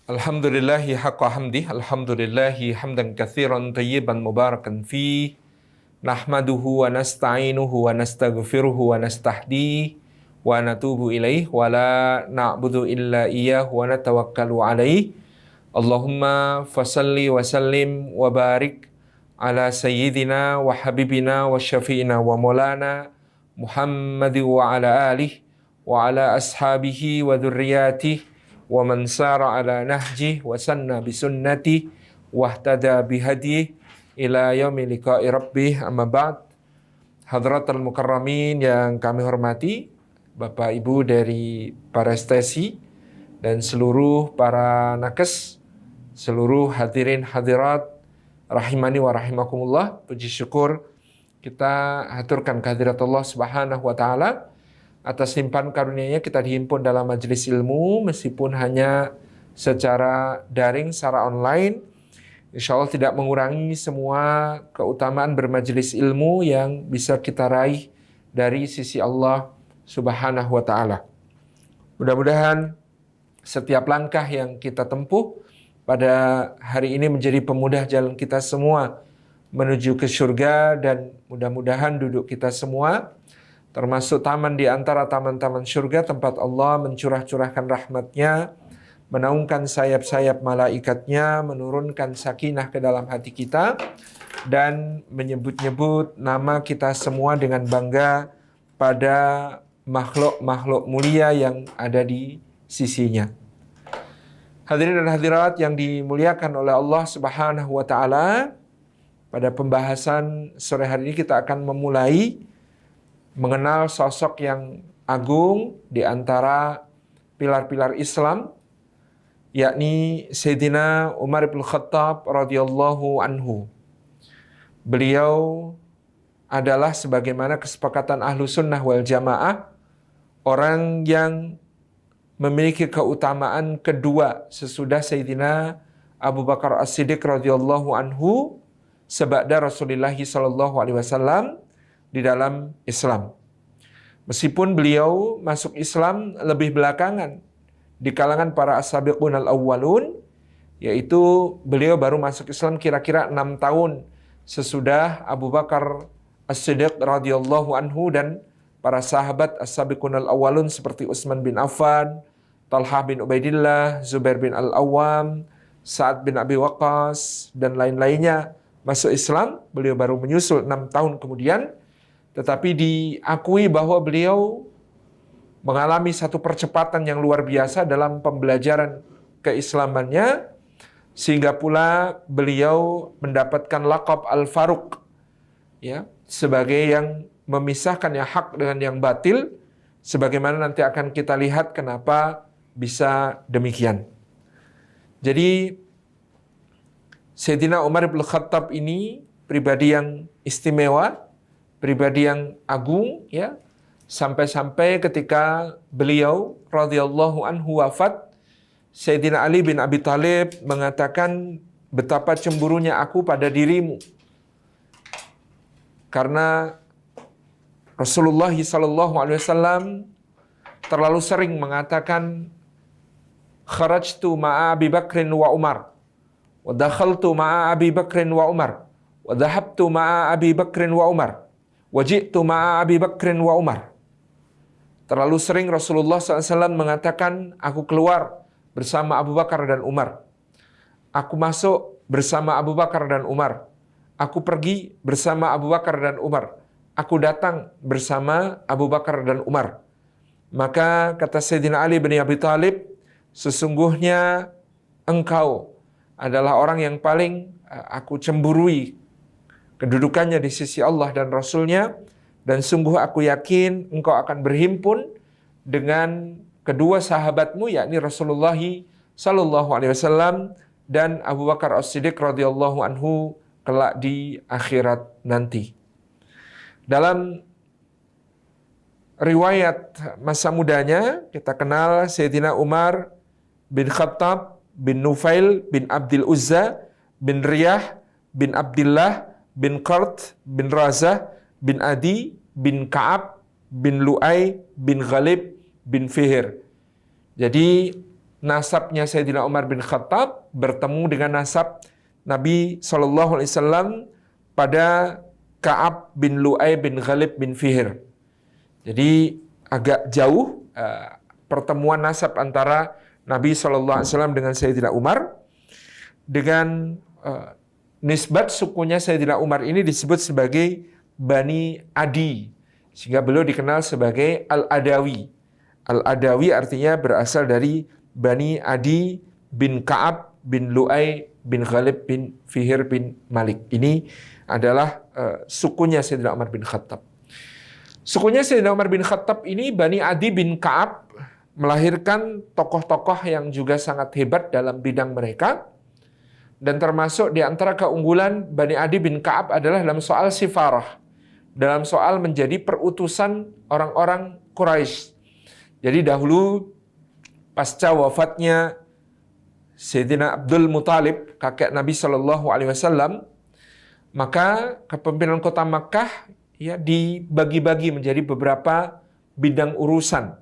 Alhamdulillahi haqqa hamdih, alhamdulillahi hamdan katsiran tayyiban mubarakan fi nahmaduhu wa nasta'inuhu wa nastaghfiruhu wa nastahdi wa natubu ilaih wa la na'budu illa iyyah wa natawakkalu alaih. Allahumma fasalli wa sallim wa barik ala sayyidina wa habibina wa syafi'ina wa maulana Muhammad wa ala alihi wa ala ashabihi wa dzurriyyatihi wa man sara ala nahjih wa sanna bisunnati wahtada bihadih ila yaumi liqa'i rabbih, amma ba'd. Hadratal mukarramin yang kami hormati, Bapak Ibu dari Parestesi dan seluruh para nakes, seluruh hadirin hadirat rahimani wa rahimakumullah. Puji syukur kita haturkan kehadirat Allah Subhanahu wa taala atas limpahan karunia-Nya kita dihimpun dalam majelis ilmu meskipun hanya secara daring, secara online. Insya Allah tidak mengurangi semua keutamaan bermajelis ilmu yang bisa kita raih dari sisi Allah Subhanahu wa taala. Mudah-mudahan setiap langkah yang kita tempuh pada hari ini menjadi pemudah jalan kita semua menuju ke surga, dan mudah-mudahan duduk kita semua termasuk taman di antara taman-taman surga, tempat Allah mencurah-curahkan rahmat-Nya, menaungkan sayap-sayap malaikatnya, menurunkan sakinah ke dalam hati kita, dan menyebut-nyebut nama kita semua dengan bangga pada makhluk-makhluk mulia yang ada di sisinya. Hadirin dan hadirat yang dimuliakan oleh Allah Subhanahu wa taala, pada pembahasan sore hari ini kita akan memulai mengenal sosok yang agung di antara pilar-pilar Islam, yakni Sayyidina Umar bin Khattab radhiyallahu anhu. Beliau adalah sebagaimana kesepakatan Ahlu Sunnah wal Jamaah, orang yang memiliki keutamaan kedua sesudah Sayyidina Abu Bakar As-Siddiq radhiyallahu anhu sebada Rasulullah sallallahu alaihi wasallam di dalam Islam. Meskipun beliau masuk Islam lebih belakangan di kalangan para as-sabiqun al-awwalun, yaitu beliau baru masuk Islam kira-kira 6 tahun sesudah Abu Bakar As-Siddiq radhiyallahu anhu dan para sahabat as-sabiqun al-awwalun seperti Utsman bin Affan, Talhah bin Ubaidillah, Zubair bin Al-Awwam, Sa'ad bin Abi Waqqas, dan lain-lainnya masuk Islam. Beliau baru menyusul 6 tahun kemudian, tetapi diakui bahwa beliau mengalami satu percepatan yang luar biasa dalam pembelajaran keislamannya, sehingga pula beliau mendapatkan laqab Al-Faruq, ya, sebagai yang memisahkan yang hak dengan yang batil, sebagaimana nanti akan kita lihat kenapa bisa demikian. Jadi Sayyidina Umar bin Khattab ini pribadi yang istimewa, pribadi yang agung, ya, sampai-sampai ketika beliau radhiyallahu anhu wafat, Sayyidina Ali bin Abi Thalib mengatakan, betapa cemburunya aku pada dirimu, karena Rasulullah sallallahu alaihi wasallam terlalu sering mengatakan, kharajtu ma'a Abi Bakrin wa Umar, wa dakhaltu ma'a Abi Bakrin wa Umar, wa dhahabtu ma'a Abi Bakrin wa Umar, wajitu ma'a Abi Bakrin wa Umar. Terlalu sering Rasulullah SAW mengatakan, aku keluar bersama Abu Bakar dan Umar, aku masuk bersama Abu Bakar dan Umar, aku pergi bersama Abu Bakar dan Umar, aku datang bersama Abu Bakar dan Umar. Maka kata Sayyidina Ali bin Abi Thalib, sesungguhnya engkau adalah orang yang paling aku cemburui kedudukannya di sisi Allah dan Rasulnya, dan sungguh aku yakin engkau akan berhimpun dengan kedua sahabatmu, yakni Rasulullah sallallahu alaihi wasallam dan Abu Bakar As-Siddiq radhiyallahu anhu kelak di akhirat nanti. Dalam riwayat masa mudanya kita kenal Sayyidina Umar bin Khattab bin Nufail bin Abdul Uzza bin Riyah bin Abdullah bin Qart bin Razah bin Adi bin Ka'ab bin Lu'ay bin Ghalib bin Fihr. Jadi nasabnya Sayyidina Umar bin Khattab bertemu dengan nasab Nabi SAW pada Ka'ab bin Lu'ay bin Ghalib bin Fihr. Jadi agak jauh pertemuan nasab antara Nabi SAW dengan Sayyidina Umar. Dengan nisbat sukunya Sayyidina Umar ini disebut sebagai Bani Adi, sehingga beliau dikenal sebagai Al-Adawi. Al-Adawi artinya berasal dari Bani Adi bin Ka'ab bin Lu'ay bin Ghalib bin Fihr bin Malik. Ini adalah sukunya Sayyidina Umar bin Khattab. Sukunya Sayyidina Umar bin Khattab ini, Bani Adi bin Ka'ab, melahirkan tokoh-tokoh yang juga sangat hebat dalam bidang mereka. Dan termasuk di antara keunggulan Bani Adi bin Ka'ab adalah dalam soal sifarah, dalam soal menjadi perutusan orang-orang Quraisy. Jadi dahulu pasca wafatnya Sayyidina Abdul Muthalib, kakek Nabi SAW, maka kepemimpinan kota Makkah ya dibagi-bagi menjadi beberapa bidang urusan.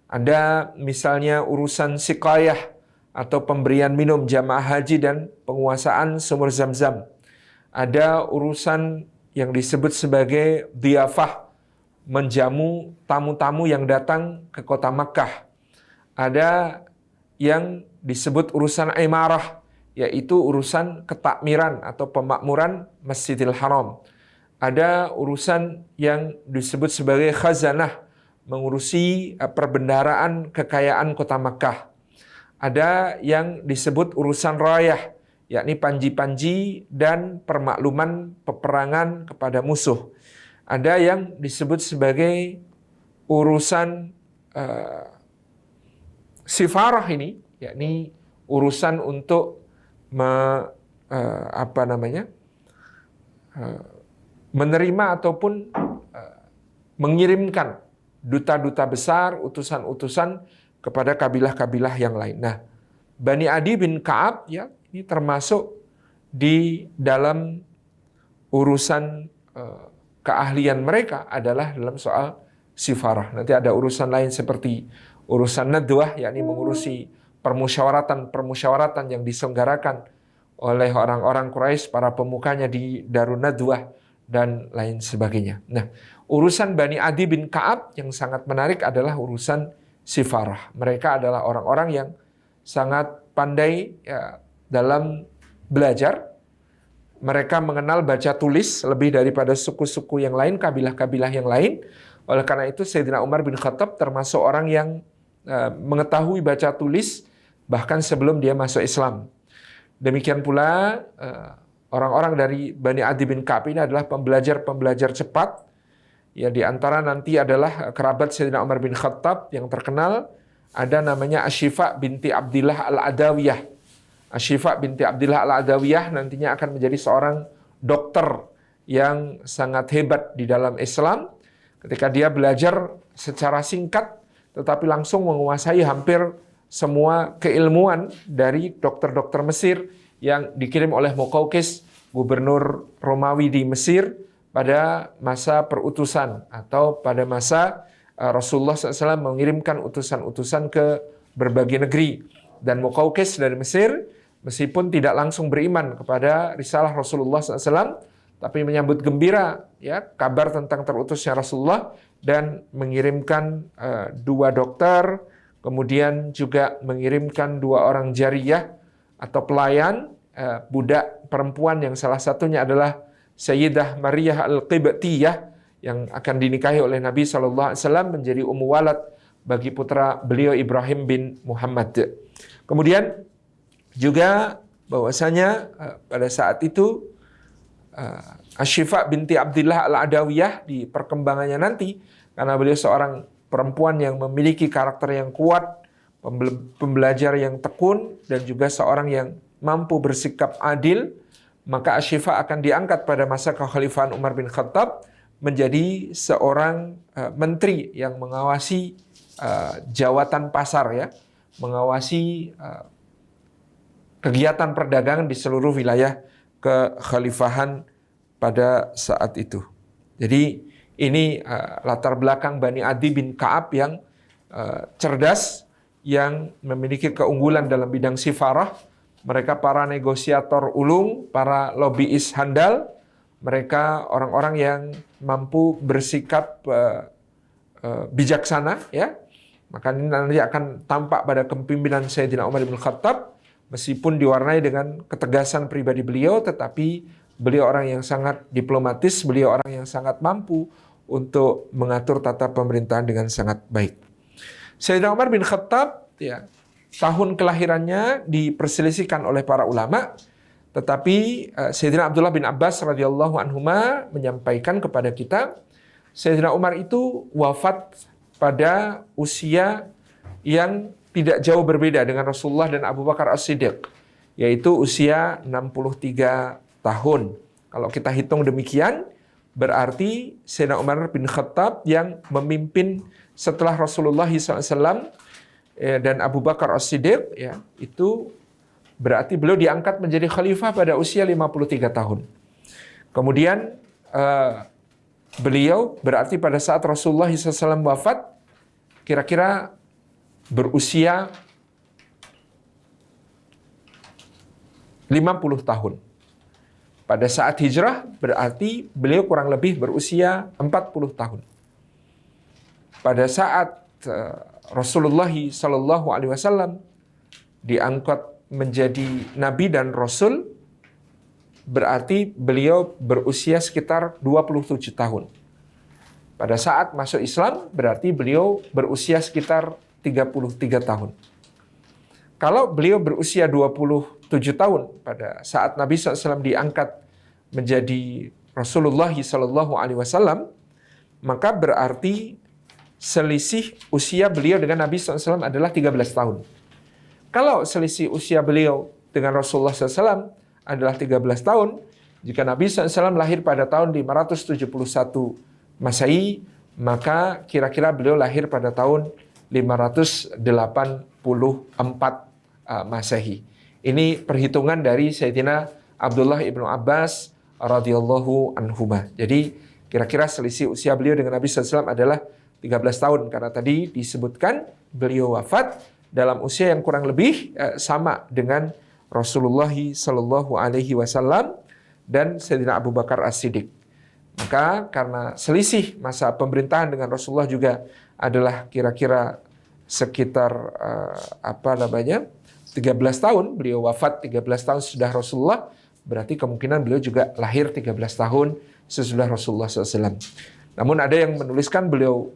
Ada misalnya urusan siqayah atau pemberian minum jamaah haji dan penguasaan sumur Zam-Zam. Ada urusan yang disebut sebagai dhiyafah, menjamu tamu-tamu yang datang ke kota Makkah. Ada yang disebut urusan imarah, yaitu urusan ketakmiran atau pemakmuran Masjidil Haram. Ada urusan yang disebut sebagai khazanah, mengurusi perbendaharaan kekayaan kota Makkah. Ada yang disebut urusan rayah, yakni panji-panji dan permakluman peperangan kepada musuh. Ada yang disebut sebagai urusan sifarah ini, yakni urusan untuk menerima ataupun mengirimkan duta-duta besar, utusan-utusan kepada kabilah-kabilah yang lain. Nah, Bani Adi bin Ka'ab ya ini termasuk di dalam urusan keahlian mereka adalah dalam soal sifarah. Nanti ada urusan lain seperti urusan nadwah, yakni mengurusi permusyawaratan yang diselenggarakan oleh orang-orang Quraisy, para pemukanya di Darun Nadwah dan lain sebagainya. Nah, urusan Bani Adi bin Ka'ab yang sangat menarik adalah urusan sifarah. Mereka adalah orang-orang yang sangat pandai ya, dalam belajar. Mereka mengenal baca tulis lebih daripada suku-suku yang lain, kabilah-kabilah yang lain. Oleh karena itu Sayyidina Umar bin Khattab termasuk orang yang mengetahui baca tulis bahkan sebelum dia masuk Islam. Demikian pula orang-orang dari Bani Adi bin Ka'ab ini adalah pembelajar-pembelajar cepat. Ya, di antara nanti adalah kerabat Sayyidina Umar bin Khattab yang terkenal, ada namanya Ashifa binti Abdillah Al-Adawiyah. Ashifa binti Abdillah Al-Adawiyah nantinya akan menjadi seorang dokter yang sangat hebat di dalam Islam. Ketika dia belajar secara singkat, tetapi langsung menguasai hampir semua keilmuan dari dokter-dokter Mesir yang dikirim oleh Muqawqis, gubernur Romawi di Mesir, pada masa perutusan atau pada masa Rasulullah SAW mengirimkan utusan-utusan ke berbagai negeri. Dan Muqawqis dari Mesir, meskipun tidak langsung beriman kepada risalah Rasulullah SAW, tapi menyambut gembira ya kabar tentang terutusnya Rasulullah dan mengirimkan 2 dokter, kemudian juga mengirimkan 2 orang jariyah atau pelayan, budak perempuan yang salah satunya adalah Sayyidah Maryah Al-Qibtiyah yang akan dinikahi oleh Nabi SAW menjadi ummu walad bagi putra beliau Ibrahim bin Muhammad. Kemudian juga bahwasanya pada saat itu Ashifa binti Abdillah Al-Adawiyah di perkembangannya nanti, karena beliau seorang perempuan yang memiliki karakter yang kuat, pembelajar yang tekun, dan juga seorang yang mampu bersikap adil, maka Ashifa akan diangkat pada masa kekhalifahan Umar bin Khattab menjadi seorang menteri yang mengawasi jawatan pasar ya, mengawasi kegiatan perdagangan di seluruh wilayah kekhalifahan pada saat itu. Jadi ini latar belakang Bani Adi bin Ka'ab yang cerdas, yang memiliki keunggulan dalam bidang sifarah. Mereka para negosiator ulung, para lobbyis handal, mereka orang-orang yang mampu bersikap bijaksana, ya. Maka ini nanti akan tampak pada kepemimpinan Sayyidina Umar bin Khattab, meskipun diwarnai dengan ketegasan pribadi beliau, tetapi beliau orang yang sangat diplomatis, beliau orang yang sangat mampu untuk mengatur tata pemerintahan dengan sangat baik. Sayyidina Umar bin Khattab, ya, tahun kelahirannya diperselisihkan oleh para ulama, tetapi Sayyidina Abdullah bin Abbas radhiyallahu anhuma menyampaikan kepada kita, Sayyidina Umar itu wafat pada usia yang tidak jauh berbeda dengan Rasulullah dan Abu Bakar As-Siddiq, yaitu usia 63 tahun. Kalau kita hitung demikian, berarti Sayyidina Umar bin Khattab yang memimpin setelah Rasulullah SAW dan Abu Bakar As-Siddiq, ya, itu berarti beliau diangkat menjadi khalifah pada usia 53 tahun. Kemudian beliau berarti pada saat Rasulullah SAW wafat, kira-kira berusia 50 tahun. Pada saat hijrah berarti beliau kurang lebih berusia 40 tahun. Pada saat Rasulullah SAW diangkat menjadi nabi dan rasul, berarti beliau berusia sekitar 27 tahun. Pada saat masuk Islam, berarti beliau berusia sekitar 33 tahun. Kalau beliau berusia 27 tahun pada saat Nabi SAW diangkat menjadi Rasulullah SAW, maka berarti selisih usia beliau dengan Nabi SAW adalah 13 tahun. Kalau selisih usia beliau dengan Rasulullah SAW adalah 13 tahun, jika Nabi SAW lahir pada tahun 571 Masehi, maka kira-kira beliau lahir pada tahun 584 Masehi. Ini perhitungan dari Sayyidina Abdullah ibnu Abbas radhiyallahu anhuma. Jadi kira-kira selisih usia beliau dengan Nabi SAW adalah 13 tahun, karena tadi disebutkan beliau wafat dalam usia yang kurang lebih sama dengan Rasulullah Sallallahu Alaihi Wasallam dan Sayyidina Abu Bakar As-Siddiq. Maka karena selisih masa pemerintahan dengan Rasulullah juga adalah kira-kira sekitar 13 tahun, beliau wafat 13 tahun sudah Rasulullah, berarti kemungkinan beliau juga lahir 13 tahun sesudah Rasulullah SAW. Namun ada yang menuliskan beliau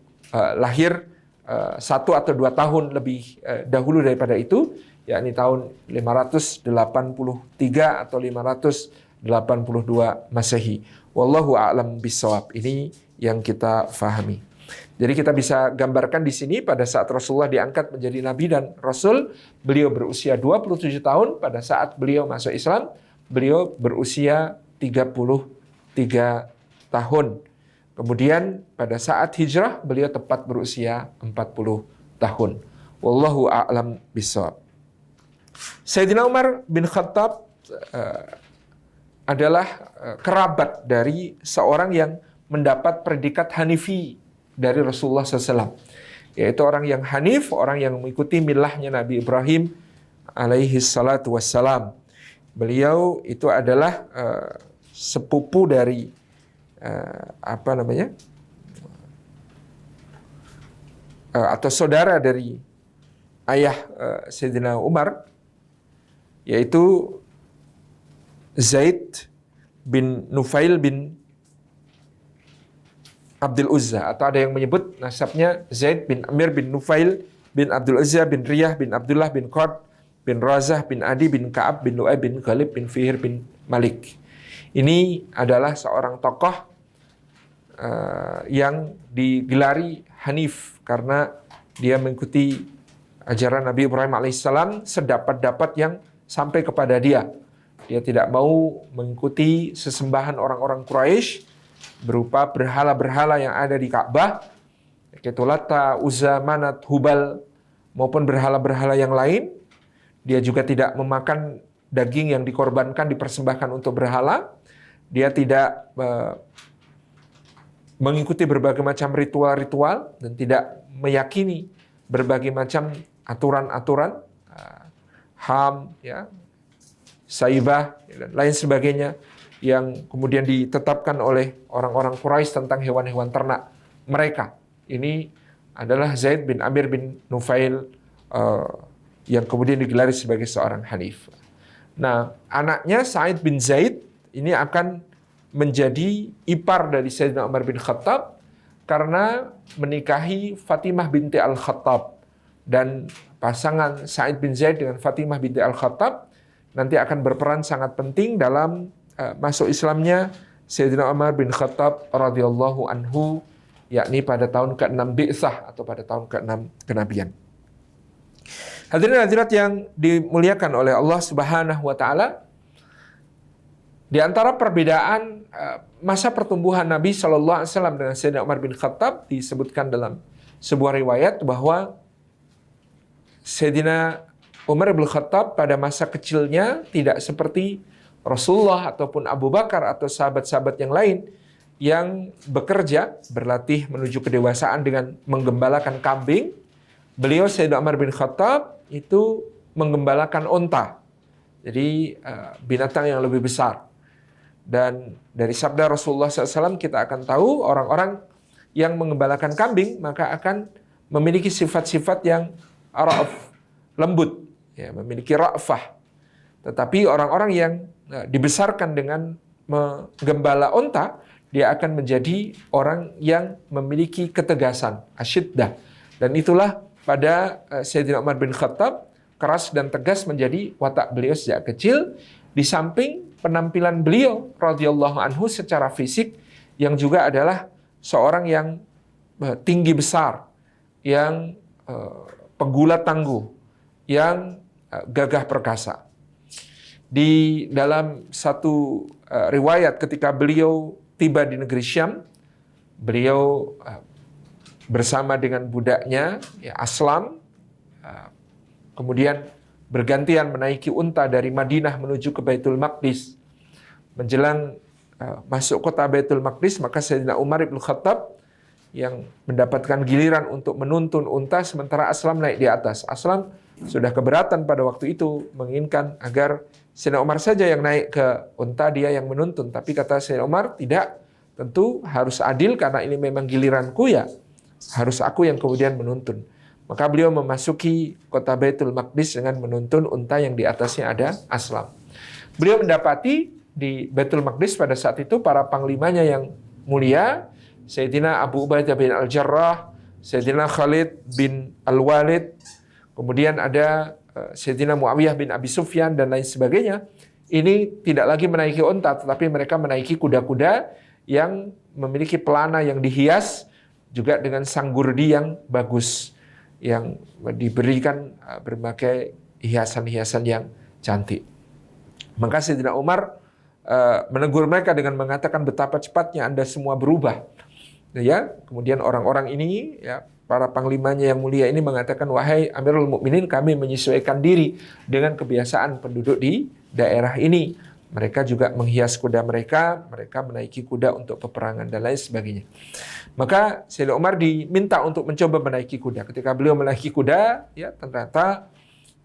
lahir 1 atau 2 tahun lebih dahulu daripada itu, yakni tahun 583 atau 582 Masehi. Wallahu a'lam bishawab. Ini yang kita fahami. Jadi kita bisa gambarkan di sini pada saat Rasulullah diangkat menjadi nabi dan rasul, beliau berusia 27 tahun. Pada saat beliau masuk Islam, beliau berusia 33 tahun. Kemudian pada saat hijrah, beliau tepat berusia 40 tahun. Wallahu a'lam bishawab. Sayyidina Umar bin Khattab adalah kerabat dari seorang yang mendapat predikat Hanifi dari Rasulullah SAW, yaitu orang yang Hanif, orang yang mengikuti milahnya Nabi Ibrahim alaihi salatu wassalam. Beliau itu adalah sepupu dari atau saudara dari ayah Sayyidina Umar, yaitu Zaid bin Nufail bin Abdul Uzza, atau ada yang menyebut nasabnya Zaid bin Amir bin Nufail bin Abdul Uzza bin Riyah bin Abdullah bin Qad bin Razah bin Adi bin Ka'ab bin Lu'ay bin Ghalib bin Fihir bin Malik. Ini adalah seorang tokoh yang digelari Hanif karena dia mengikuti ajaran Nabi Ibrahim alaihissalam sedapat-dapat yang sampai kepada dia. Dia tidak mau mengikuti sesembahan orang-orang Quraisy berupa berhala-berhala yang ada di Ka'bah, yaitu Lata, Uzza, Manat, Hubal, maupun berhala-berhala yang lain. Dia juga tidak memakan daging yang dikorbankan, dipersembahkan untuk berhala. Dia tidak mengikuti berbagai macam ritual-ritual dan tidak meyakini berbagai macam aturan-aturan HAM, ya, Saibah, dan lain sebagainya yang kemudian ditetapkan oleh orang-orang Quraisy tentang hewan-hewan ternak mereka. Ini adalah Zaid bin Amir bin Nufail yang kemudian digelari sebagai seorang Hanif. Nah, anaknya Sa'id bin Zaid ini akan menjadi ipar dari Sayyidina Umar bin Khattab karena menikahi Fatimah binti Al-Khattab. Dan pasangan Sa'id bin Zaid dengan Fatimah binti Al-Khattab nanti akan berperan sangat penting dalam masuk Islamnya Sayyidina Umar bin Khattab radhiyallahu anhu, yakni pada tahun ke-6 Bi'tsah atau pada tahun ke-6 kenabian. Hadirin hadirat yang dimuliakan oleh Allah Subhanahu wa taala, di antara perbedaan masa pertumbuhan Nabi sallallahu alaihi wasallam dengan Sayyidina Umar bin Khattab disebutkan dalam sebuah riwayat bahwa Sayyidina Umar bin Khattab pada masa kecilnya tidak seperti Rasulullah ataupun Abu Bakar atau sahabat-sahabat yang lain yang bekerja, berlatih menuju kedewasaan dengan menggembalakan kambing. Beliau Sayyidina Umar bin Khattab itu menggembalakan unta. Jadi binatang yang lebih besar. Dan dari sabda Rasulullah SAW kita akan tahu orang-orang yang menggembalakan kambing maka akan memiliki sifat-sifat yang ra'af, lembut, ya, memiliki ra'fah. Tetapi orang-orang yang dibesarkan dengan menggembala unta, dia akan menjadi orang yang memiliki ketegasan, asyiddah. Dan itulah pada Sayyidina Umar bin Khattab, keras dan tegas menjadi watak beliau sejak kecil, di samping penampilan beliau radhiyallahu anhu secara fisik yang juga adalah seorang yang tinggi besar, yang pegulat tangguh, yang gagah perkasa. Di dalam satu riwayat ketika beliau tiba di negeri Syam, beliau bersama dengan budaknya, ya, Aslam, kemudian bergantian menaiki unta dari Madinah menuju ke Baitul Maqdis. Menjelang masuk kota Baitul Maqdis, maka Sayyidina Umar bin Khattab yang mendapatkan giliran untuk menuntun unta sementara Aslam naik di atas. Aslam sudah keberatan pada waktu itu, menginginkan agar Sayyidina Umar saja yang naik ke unta, dia yang menuntun. Tapi kata Sayyidina Umar, tidak, tentu harus adil karena ini memang giliranku, ya harus aku yang kemudian menuntun. Maka beliau memasuki kota Baitul Maqdis dengan menuntun unta yang di atasnya ada Aslam. Beliau mendapati di Baitul Maqdis pada saat itu para panglimanya yang mulia, Sayyidina Abu Ubaidah bin Al-Jarrah, Sayyidina Khalid bin Al-Walid, kemudian ada Sayyidina Muawiyah bin Abi Sufyan dan lain sebagainya. Ini tidak lagi menaiki unta, tetapi mereka menaiki kuda-kuda yang memiliki pelana yang dihias juga dengan sanggurdi yang bagus, yang diberikan berbagai hiasan-hiasan yang cantik. Maka Sayyidina Umar menegur mereka dengan mengatakan betapa cepatnya Anda semua berubah. Ya, kemudian orang-orang ini, ya, para panglimanya yang mulia ini mengatakan, wahai Amirul Mukminin, kami menyesuaikan diri dengan kebiasaan penduduk di daerah ini. Mereka juga menghias kuda mereka menaiki kuda untuk peperangan dan lain sebagainya. Maka Sayyidina Umar diminta untuk mencoba menaiki kuda. Ketika beliau menaiki kuda, ya ternyata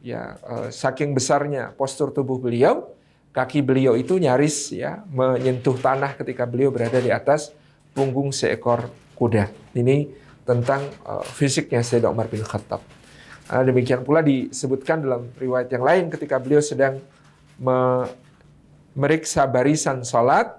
ya saking besarnya postur tubuh beliau, kaki beliau itu nyaris ya menyentuh tanah ketika beliau berada di atas punggung seekor kuda. Ini tentang fisiknya Sayyidina Umar bin Khattab. Demikian pula disebutkan dalam riwayat yang lain ketika beliau sedang meriksa barisan salat,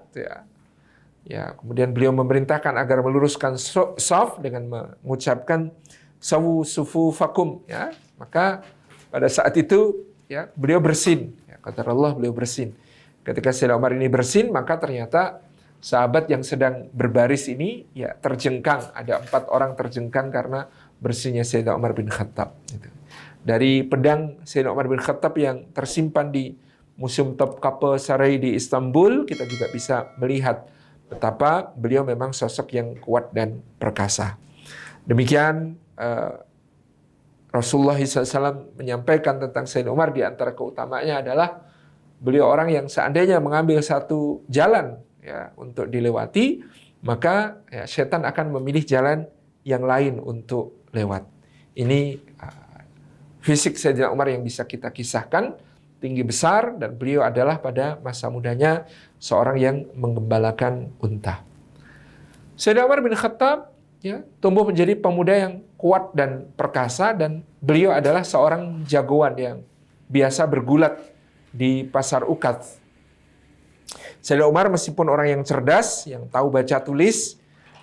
ya kemudian beliau memerintahkan agar meluruskan shaf dengan mengucapkan sawu sufufakum, ya. Maka pada saat itu ya beliau bersin, ya, kata Allah beliau bersin. Ketika Sayyidina Umar ini bersin, maka ternyata sahabat yang sedang berbaris ini ya terjengkang, ada 4 orang terjengkang karena bersihnya Sayyidina Umar bin Khattab. Dari pedang Sayyidina Umar bin Khattab yang tersimpan di Museum Topkapi Saray di Istanbul, kita juga bisa melihat betapa beliau memang sosok yang kuat dan perkasa. Demikian Rasulullah SAW menyampaikan tentang Sayyidina Umar, di antara keutamaannya adalah beliau orang yang seandainya mengambil satu jalan ya untuk dilewati, maka ya, setan akan memilih jalan yang lain untuk lewat. Ini fisik Sayyidina Umar yang bisa kita kisahkan, tinggi besar, dan beliau adalah pada masa mudanya seorang yang menggembalakan unta. Sayyidina Umar bin Khattab tumbuh menjadi pemuda yang kuat dan perkasa, dan beliau adalah seorang jagoan yang biasa bergulat di pasar Ukaz. Sayyidina Umar meskipun orang yang cerdas, yang tahu baca tulis,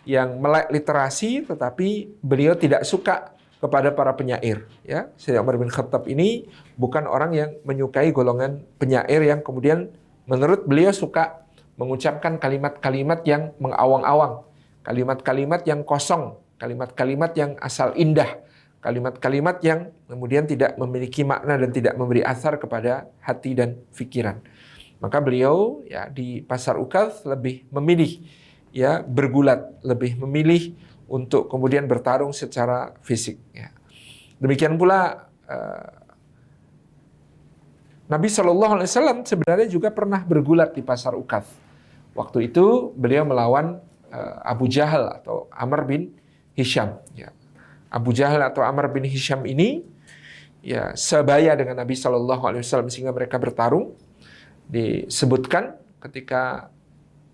yang melek literasi, tetapi beliau tidak suka kepada para penyair. Sayyidina Umar bin Khattab ini bukan orang yang menyukai golongan penyair yang kemudian menurut beliau suka mengucapkan kalimat-kalimat yang mengawang-awang, kalimat-kalimat yang kosong, kalimat-kalimat yang asal indah, kalimat-kalimat yang kemudian tidak memiliki makna dan tidak memberi asar kepada hati dan pikiran. Maka beliau di pasar Ukaz lebih memilih bergulat, lebih memilih untuk kemudian bertarung secara fisik. Demikian pula Nabi SAW sebenarnya juga pernah bergulat di pasar Ukaz. Waktu itu beliau melawan Abu Jahal atau Amr bin Hisham. Abu Jahal atau Amr bin Hisham ini sebaya dengan Nabi SAW sehingga mereka bertarung. Disebutkan ketika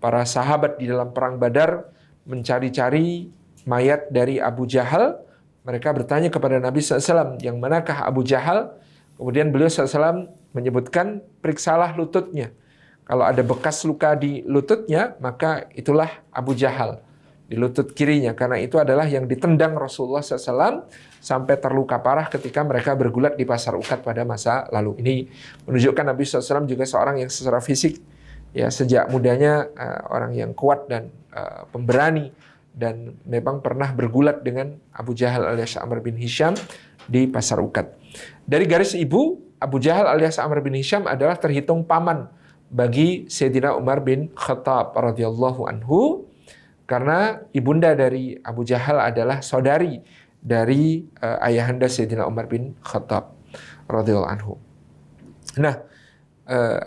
para sahabat di dalam perang Badar mencari-cari mayat dari Abu Jahal, mereka bertanya kepada Nabi SAW, yang manakah Abu Jahal? Kemudian beliau SAW menyebutkan, periksalah lututnya. Kalau ada bekas luka di lututnya, maka itulah Abu Jahal di lutut kirinya. Karena itu adalah yang ditendang Rasulullah SAW sampai terluka parah ketika mereka bergulat di pasar Ukaz pada masa lalu. Ini menunjukkan Nabi SAW juga seorang yang secara fisik sejak mudanya orang yang kuat dan pemberani, dan memang pernah bergulat dengan Abu Jahal alias Amr bin Hisham di pasar Ukaz. Dari garis ibu, Abu Jahal alias Amr bin Hisham adalah terhitung paman bagi Sayyidina Umar bin Khattab radhiyallahu anhu, karena ibunda dari Abu Jahal adalah saudari dari ayahanda Sayyidina Umar bin Khattab radhiyallahu anhu. Nah,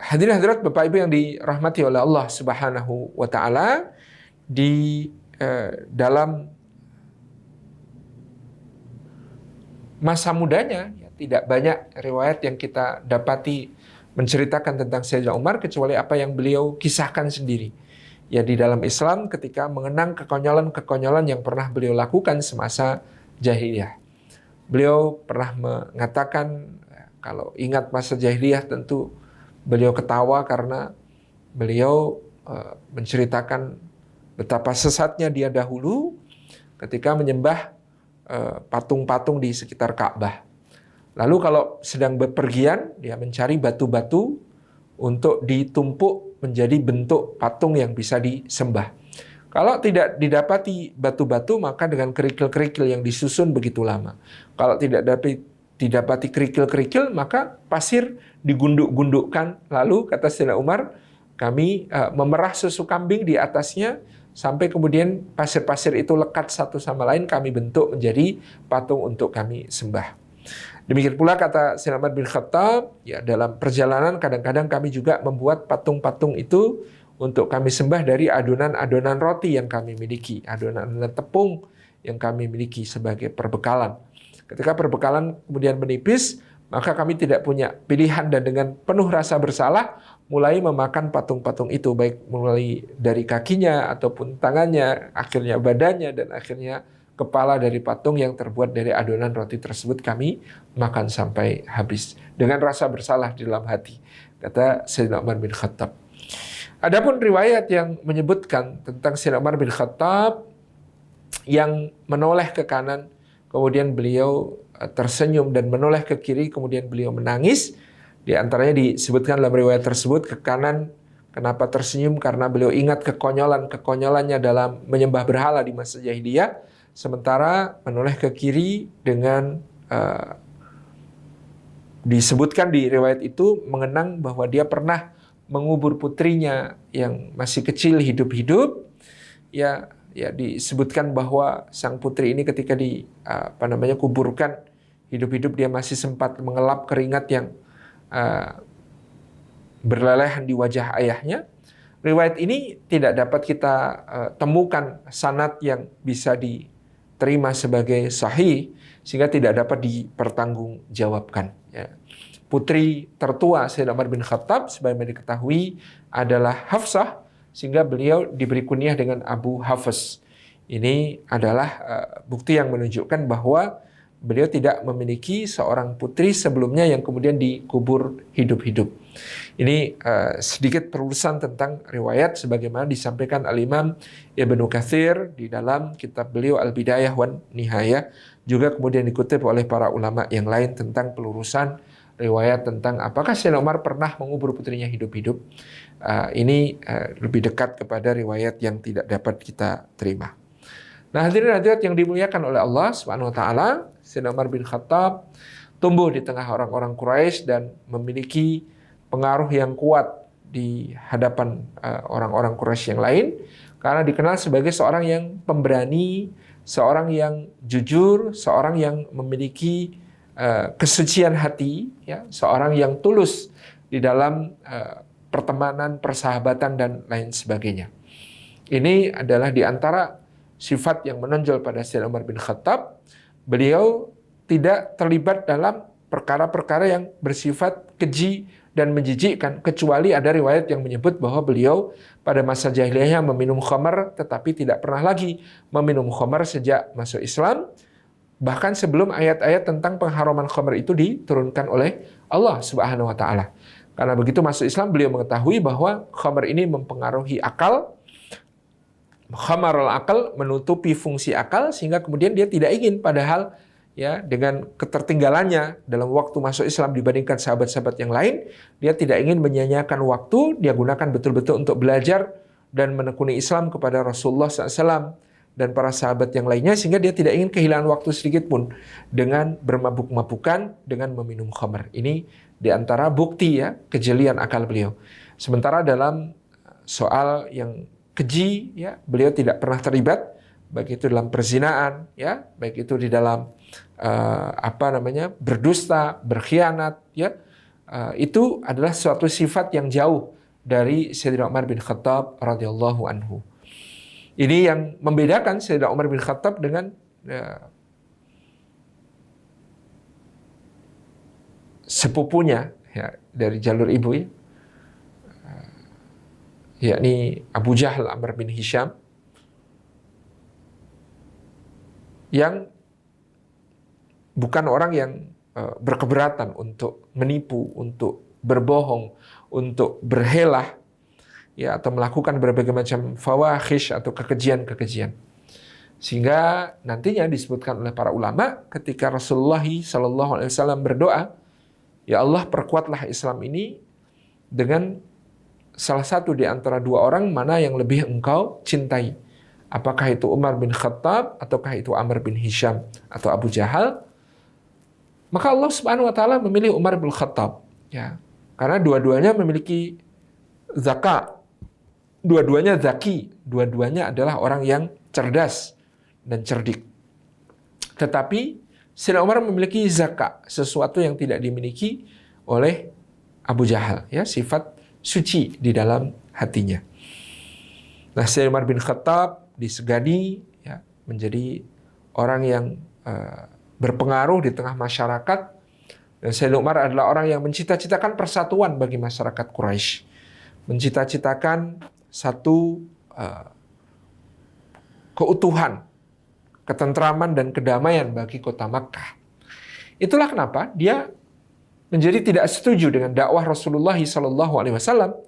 hadirin hadirat Bapak Ibu yang dirahmati oleh Allah Subhanahu wa taala, di dalam masa mudanya tidak banyak riwayat yang kita dapati menceritakan tentang Sayyidina Umar kecuali apa yang beliau kisahkan sendiri. Di dalam Islam ketika mengenang kekonyolan-kekonyolan yang pernah beliau lakukan semasa jahiliyah. Beliau pernah mengatakan, kalau ingat masa jahiliyah tentu beliau ketawa karena beliau menceritakan betapa sesatnya dia dahulu ketika menyembah patung-patung di sekitar Ka'bah. Lalu kalau sedang bepergian, dia mencari batu-batu untuk ditumpuk menjadi bentuk patung yang bisa disembah. Kalau tidak didapati batu-batu, maka dengan kerikil-kerikil yang disusun begitu lama. Kalau tidak didapati kerikil-kerikil, maka pasir digunduk-gundukkan. Lalu kata Sayyidina Umar, kami memerah susu kambing di atasnya, sampai kemudian pasir-pasir itu lekat satu sama lain, kami bentuk menjadi patung untuk kami sembah. Demikian pula kata Sayyidina Umar bin Khattab, dalam perjalanan kadang-kadang kami juga membuat patung-patung itu untuk kami sembah dari adonan-adonan roti yang kami miliki, adonan-adonan tepung yang kami miliki sebagai perbekalan. Ketika perbekalan kemudian menipis, maka kami tidak punya pilihan dan dengan penuh rasa bersalah mulai memakan patung-patung itu, baik mulai dari kakinya ataupun tangannya, akhirnya badannya, dan akhirnya kepala dari patung yang terbuat dari adonan roti tersebut kami makan sampai habis dengan rasa bersalah di dalam hati, kata Sayyidina Umar bin Khattab. Adapun riwayat yang menyebutkan tentang Sayyidina Umar bin Khattab yang menoleh ke kanan, kemudian beliau tersenyum, dan menoleh ke kiri, kemudian beliau menangis. Di antaranya disebutkan dalam riwayat tersebut, ke kanan kenapa tersenyum, karena beliau ingat kekonyolannya dalam menyembah berhala di masa jahiliyah. Sementara menoleh ke kiri dengan disebutkan di riwayat itu mengenang bahwa dia pernah mengubur putrinya yang masih kecil hidup-hidup. Disebutkan bahwa sang putri ini ketika kuburkan hidup-hidup, dia masih sempat mengelap keringat yang berlelehan di wajah ayahnya. Riwayat ini tidak dapat kita temukan sanad yang bisa diterima sebagai sahih sehingga tidak dapat dipertanggungjawabkan. Ya. Putri tertua Sayyidina Umar bin Khattab sebagaimana diketahui adalah Hafsah, sehingga beliau diberi kunyah dengan Abu Hafs. Ini adalah bukti yang menunjukkan bahwa beliau tidak memiliki seorang putri sebelumnya yang kemudian dikubur hidup-hidup. Ini sedikit perurusan tentang riwayat sebagaimana disampaikan Al-Imam Ibnu Katsir di dalam kitab beliau Al-Bidayah wan Nihayah, juga kemudian dikutip oleh para ulama yang lain tentang pelurusan riwayat tentang apakah Sayyidina Umar pernah mengubur putrinya hidup-hidup. Ini lebih dekat kepada riwayat yang tidak dapat kita terima. Nah, hadirin-hadirat yang dimuliakan oleh Allah Subhanahu wa taala, Sayyidina Umar bin Khattab tumbuh di tengah orang-orang Quraisy dan memiliki pengaruh yang kuat di hadapan orang-orang Quraisy yang lain karena dikenal sebagai seorang yang pemberani, seorang yang jujur, seorang yang memiliki kesucian hati, ya, seorang yang tulus di dalam pertemanan, persahabatan dan lain sebagainya. Ini adalah di antara sifat yang menonjol pada Sayyidina Umar bin Khattab. Beliau tidak terlibat dalam perkara-perkara yang bersifat keji dan menjijikkan, kecuali ada riwayat yang menyebut bahwa beliau pada masa jahiliyahnya meminum khamar, tetapi tidak pernah lagi meminum khamar sejak masuk Islam, bahkan sebelum ayat-ayat tentang pengharuman khamar itu diturunkan oleh Allah Subhanahu wa taala. Karena begitu masuk Islam, beliau mengetahui bahwa khamar ini mempengaruhi akal, khamarul akal, menutupi fungsi akal, sehingga kemudian dia tidak ingin, padahal ya dengan ketertinggalannya dalam waktu masuk Islam dibandingkan sahabat-sahabat yang lain, dia tidak ingin menyia-nyiakan waktu, dia gunakan betul-betul untuk belajar dan menekuni Islam kepada Rasulullah SAW dan para sahabat yang lainnya, sehingga dia tidak ingin kehilangan waktu sedikit pun dengan bermabuk-mabukan, dengan meminum khamar. Ini diantara bukti ya kejelian akal beliau. Sementara dalam soal yang keji, ya, beliau tidak pernah terlibat, baik itu dalam perzinaan, ya, baik itu di dalam berdusta, berkhianat, ya, itu adalah suatu sifat yang jauh dari Sayyidina Umar bin Khattab radhiyallahu anhu. Ini yang membedakan Sayyidina Umar bin Khattab dengan sepupunya, ya, dari jalur ibu, ya, yakni Abu Jahal Amr bin Hisham, yang bukan orang yang berkeberatan untuk menipu, untuk berbohong, untuk berhelah, ya, atau melakukan berbagai macam fawahish atau kekejian-kekejian. Sehingga nantinya disebutkan oleh para ulama ketika Rasulullah SAW berdoa, ya Allah, perkuatlah Islam ini dengan salah satu di antara dua orang mana yang lebih engkau cintai. Apakah itu Umar bin Khattab ataukah itu Amr bin Hisham atau Abu Jahal? Maka Allah Subhanahu wa taala memilih Umar bin Khattab, ya. Karena dua-duanya memiliki zakat. Dua-duanya zaki, dua-duanya adalah orang yang cerdas dan cerdik. Tetapi Sayyidina Umar memiliki zakat, sesuatu yang tidak dimiliki oleh Abu Jahal, ya, sifat suci di dalam hatinya. Nah, Sayyidina Umar bin Khattab disegani, ya, menjadi orang yang berpengaruh di tengah masyarakat. Dan Sayyidina Umar adalah orang yang mencita-citakan persatuan bagi masyarakat Quraisy, mencita-citakan satu keutuhan, ketentraman dan kedamaian bagi kota Makkah. Itulah kenapa dia menjadi tidak setuju dengan dakwah Rasulullah SAW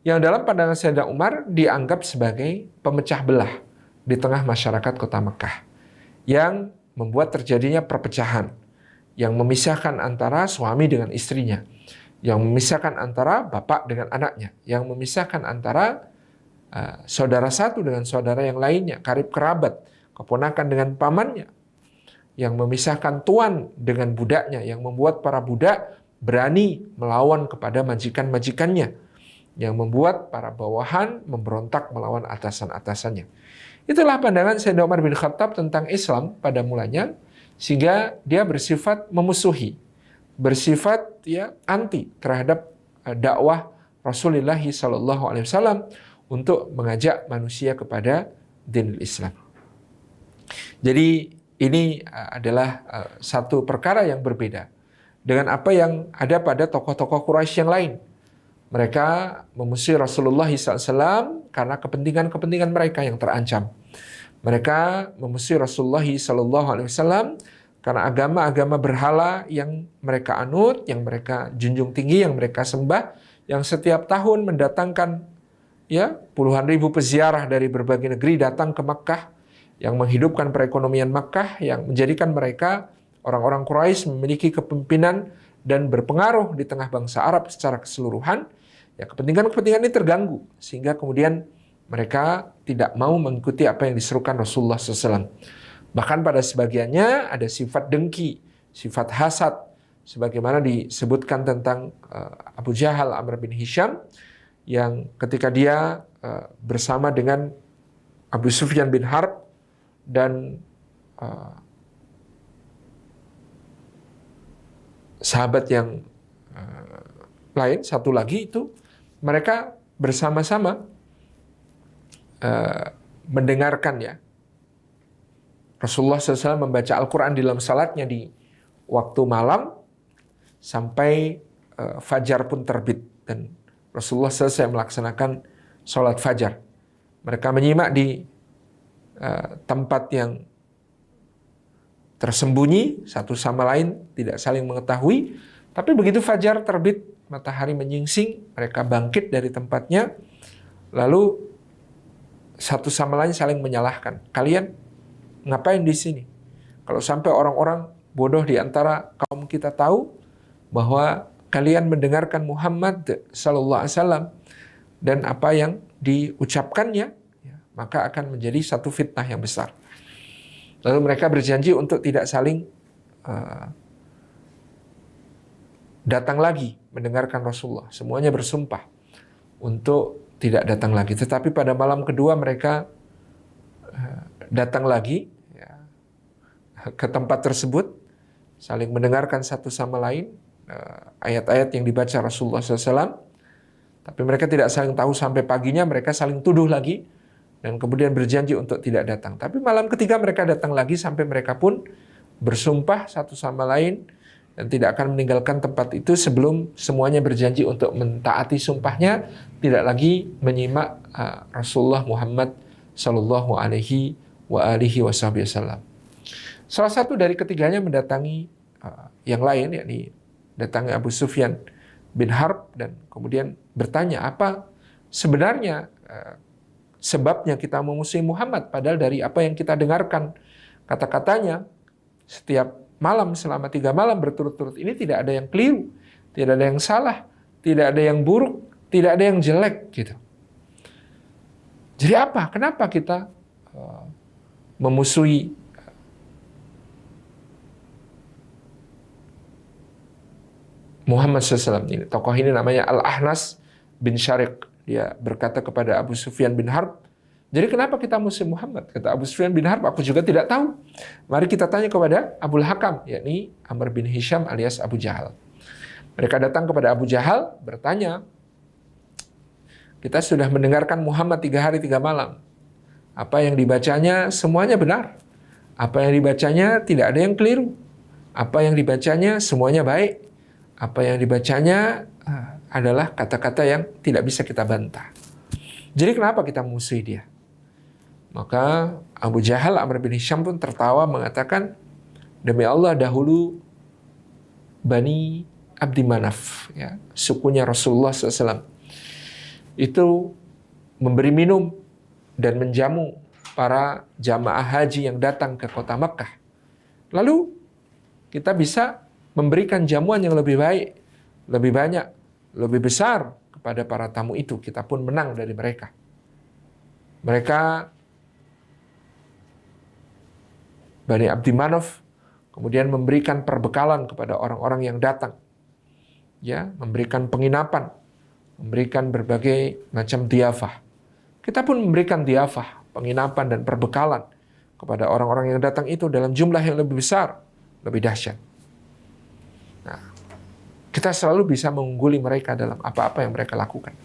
yang dalam pandangan Sayyidina Umar dianggap sebagai pemecah belah di tengah masyarakat kota Makkah, yang membuat terjadinya perpecahan, yang memisahkan antara suami dengan istrinya, yang memisahkan antara bapak dengan anaknya, yang memisahkan antara saudara satu dengan saudara yang lainnya, karib kerabat, keponakan dengan pamannya, yang memisahkan tuan dengan budaknya, yang membuat para budak berani melawan kepada majikan-majikannya, yang membuat para bawahan memberontak melawan atasan-atasannya. Itulah pandangan Sayyidina Umar bin Khattab tentang Islam pada mulanya, sehingga dia bersifat memusuhi, bersifat, ya, anti terhadap dakwah Rasulullah SAW untuk mengajak manusia kepada dinul Islam. Jadi ini adalah satu perkara yang berbeda dengan apa yang ada pada tokoh-tokoh Quraisy yang lain. Mereka memusuhi Rasulullah SAW karena kepentingan-kepentingan mereka yang terancam. Mereka memusuhi Rasulullah SAW karena agama-agama berhala yang mereka anut, yang mereka junjung tinggi, yang mereka sembah, yang setiap tahun mendatangkan puluhan ribu peziarah dari berbagai negeri datang ke Makkah, yang menghidupkan perekonomian Makkah, yang menjadikan mereka orang-orang Quraisy memiliki kepemimpinan dan berpengaruh di tengah bangsa Arab secara keseluruhan. Ya, kepentingan-kepentingan ini terganggu sehingga kemudian mereka tidak mau mengikuti apa yang diserukan Rasulullah SAW. Bahkan pada sebagiannya ada sifat dengki, sifat hasad, sebagaimana disebutkan tentang Abu Jahal Amr bin Hisham, yang ketika dia bersama dengan Abu Sufyan bin Harb dan sahabat yang lain, satu lagi itu, mereka bersama-sama mendengarkan Rasulullah SAW membaca Al-Quran di dalam salatnya di waktu malam sampai fajar pun terbit, dan Rasulullah selesai melaksanakan sholat fajar. Mereka menyimak di tempat yang tersembunyi, satu sama lain tidak saling mengetahui. Tapi begitu fajar terbit, matahari menyingsing, mereka bangkit dari tempatnya, lalu satu sama lain saling menyalahkan. Kalian ngapain di sini? Kalau sampai orang-orang bodoh di antara kaum kita tahu bahwa kalian mendengarkan Muhammad sallallahu alaihi wasallam dan apa yang diucapkannya, maka akan menjadi satu fitnah yang besar. Lalu mereka berjanji untuk tidak saling datang lagi mendengarkan Rasulullah. Semuanya bersumpah untuk tidak datang lagi. Tetapi pada malam kedua mereka datang lagi ke tempat tersebut, saling mendengarkan satu sama lain ayat-ayat yang dibaca Rasulullah SAW. Tapi mereka tidak saling tahu sampai paginya, mereka saling tuduh lagi dan kemudian berjanji untuk tidak datang. Tapi malam ketiga mereka datang lagi sampai mereka pun bersumpah satu sama lain dan tidak akan meninggalkan tempat itu sebelum semuanya berjanji untuk mentaati sumpahnya, tidak lagi menyimak Rasulullah Muhammad sallallahu alaihi wasallam. Salah satu dari ketiganya mendatangi yang lain, yakni datangi Abu Sufyan bin Harb dan kemudian bertanya apa sebenarnya sebabnya kita memusuhi Muhammad, padahal dari apa yang kita dengarkan kata-katanya setiap malam selama 3 malam berturut-turut ini tidak ada yang keliru, tidak ada yang salah, tidak ada yang buruk, tidak ada yang jelek gitu. Jadi apa? Kenapa kita memusuhi Muhammad SAW ini? Tokoh ini namanya Al-Ahnas bin Syariq. Dia berkata kepada Abu Sufyan bin Harb, jadi kenapa kita musuh Muhammad? Kata Abu Sufyan bin Harb, aku juga tidak tahu. Mari kita tanya kepada Abul Hakam, yakni Amr bin Hisham alias Abu Jahal. Mereka datang kepada Abu Jahal, bertanya, kita sudah mendengarkan Muhammad 3 hari 3 malam. Apa yang dibacanya semuanya benar. Apa yang dibacanya tidak ada yang keliru. Apa yang dibacanya semuanya baik. Apa yang dibacanya adalah kata-kata yang tidak bisa kita bantah. Jadi kenapa kita musuhi dia? Maka Abu Jahal, Amr bin Hisham pun tertawa mengatakan, demi Allah dahulu Bani Abdi Manaf, sukunya Rasulullah SAW, itu memberi minum dan menjamu para jamaah haji yang datang ke kota Makkah. Lalu kita bisa memberikan jamuan yang lebih baik, lebih banyak, lebih besar kepada para tamu itu. Kita pun menang dari mereka. Mereka Bani Abdi Manaf kemudian memberikan perbekalan kepada orang-orang yang datang, memberikan penginapan, memberikan berbagai macam diafah. Kita pun memberikan diafah, penginapan dan perbekalan kepada orang-orang yang datang itu dalam jumlah yang lebih besar, lebih dahsyat. Nah, kita selalu bisa mengungguli mereka dalam apa-apa yang mereka lakukan.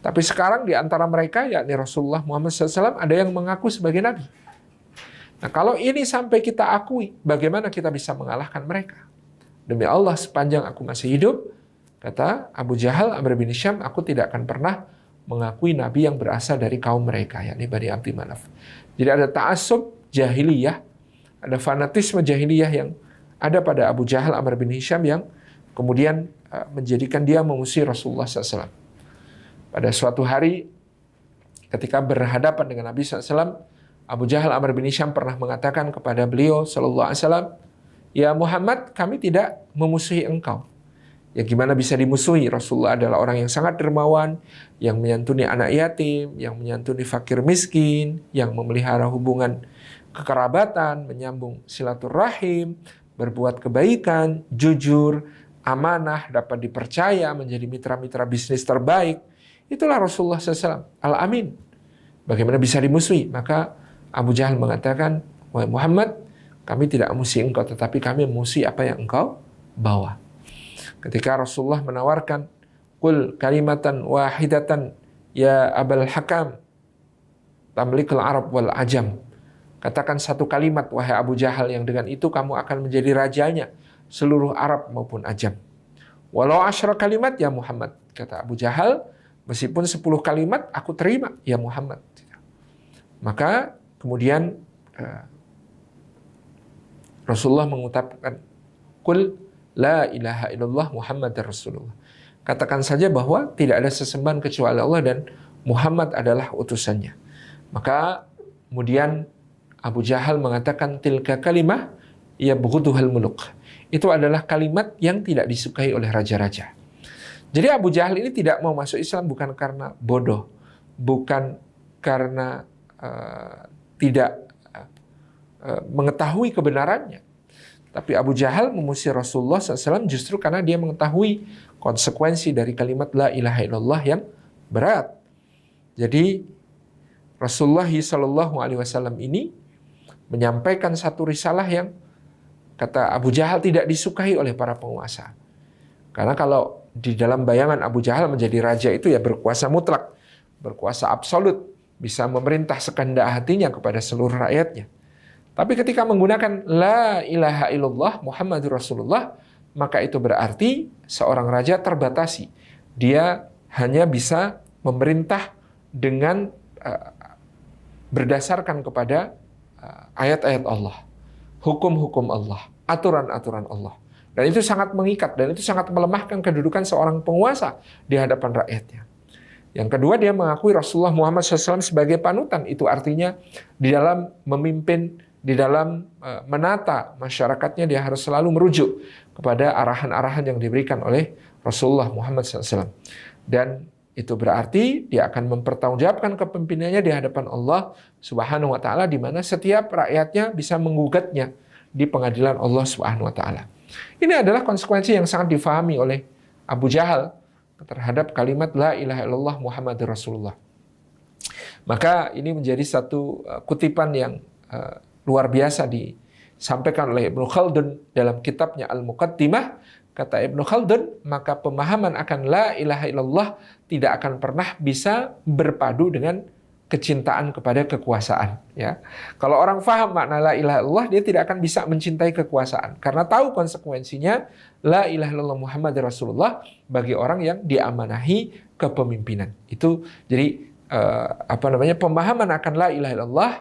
Tapi sekarang di antara mereka, yakni Rasulullah Muhammad SAW, ada yang mengaku sebagai nabi. Nah, kalau ini sampai kita akui, bagaimana kita bisa mengalahkan mereka? Demi Allah, sepanjang aku masih hidup, kata Abu Jahal, Amr bin Hisham, aku tidak akan pernah mengakui nabi yang berasal dari kaum mereka, yakni Bani Abdi Manaf. Jadi ada ta'assub jahiliyah, ada fanatisme jahiliyah yang ada pada Abu Jahal, Amr bin Hisham yang kemudian menjadikan dia memusuhi Rasulullah SAW. Pada suatu hari, ketika berhadapan dengan Nabi SAW, Abu Jahal, Amr bin Hisham pernah mengatakan kepada beliau SAW, ya Muhammad, kami tidak memusuhi engkau. Ya gimana bisa dimusuhi? Rasulullah adalah orang yang sangat dermawan, yang menyantuni anak yatim, yang menyantuni fakir miskin, yang memelihara hubungan kekerabatan, menyambung silaturahim, berbuat kebaikan, jujur, amanah, dapat dipercaya, menjadi mitra-mitra bisnis terbaik. Itulah Rasulullah SAW, Al-Amin. Bagaimana bisa dimusuhi? Maka Abu Jahal mengatakan, wahai Muhammad, kami tidak memusuhi engkau, tetapi kami memusuhi apa yang engkau bawa. Ketika Rasulullah menawarkan, Qul kalimatan wahidatan ya Abal Hakam, tamlikul Arab wal Ajam. Katakan satu kalimat, wahai Abu Jahal, yang dengan itu kamu akan menjadi rajanya seluruh Arab maupun Ajam. Walau 10 kalimat ya Muhammad, kata Abu Jahal, meskipun 10 kalimat aku terima ya Muhammad. Maka kemudian Rasulullah mengucapkan, Qul la ilaha illallah Muhammad Rasulullah. Katakan saja bahwa tidak ada sesembahan kecuali Allah dan Muhammad adalah utusannya. Maka kemudian Abu Jahal mengatakan, tilka kalimah ya bughuduhal muluk. Itu adalah kalimat yang tidak disukai oleh raja-raja. Jadi Abu Jahal ini tidak mau masuk Islam bukan karena bodoh, bukan karena tidak mengetahui kebenarannya. Tapi Abu Jahal memusuhi Rasulullah SAW justru karena dia mengetahui konsekuensi dari kalimat la ilaha illallah yang berat. Jadi Rasulullah SAW ini menyampaikan satu risalah yang kata Abu Jahal tidak disukai oleh para penguasa. Karena kalau di dalam bayangan Abu Jahal menjadi raja itu ya berkuasa mutlak, berkuasa absolut, bisa memerintah sekehendak hatinya kepada seluruh rakyatnya. Tapi ketika menggunakan la ilaha illallah Muhammadur Rasulullah, maka itu berarti seorang raja terbatasi. Dia hanya bisa memerintah dengan berdasarkan kepada ayat-ayat Allah, hukum-hukum Allah, aturan-aturan Allah. Dan itu sangat mengikat, dan itu sangat melemahkan kedudukan seorang penguasa di hadapan rakyatnya. Yang kedua, dia mengakui Rasulullah Muhammad SAW sebagai panutan. Itu artinya di dalam memimpin, di dalam menata masyarakatnya, dia harus selalu merujuk kepada arahan-arahan yang diberikan oleh Rasulullah Muhammad SAW. Dan itu berarti dia akan mempertanggungjawabkan kepemimpinannya di hadapan Allah Subhanahu wa Ta'ala, di mana setiap rakyatnya bisa menggugatnya di pengadilan Allah Subhanahu wa Ta'ala. Ini adalah konsekuensi yang sangat difahami oleh Abu Jahal terhadap kalimat la ilaha illallah Muhammadur Rasulullah. Maka ini menjadi satu kutipan yang luar biasa disampaikan oleh Ibnu Khaldun dalam kitabnya Al-Muqaddimah. Kata Ibnu Khaldun, maka pemahaman akan la ilaha illallah tidak akan pernah bisa berpadu dengan kecintaan kepada kekuasaan. Ya, kalau orang faham makna la ilaha illallah, dia tidak akan bisa mencintai kekuasaan karena tahu konsekuensinya la ilaha illallah Muhammad Rasulullah bagi orang yang diamanahi kepemimpinan. Itu jadi pemahaman akan la ilaha illallah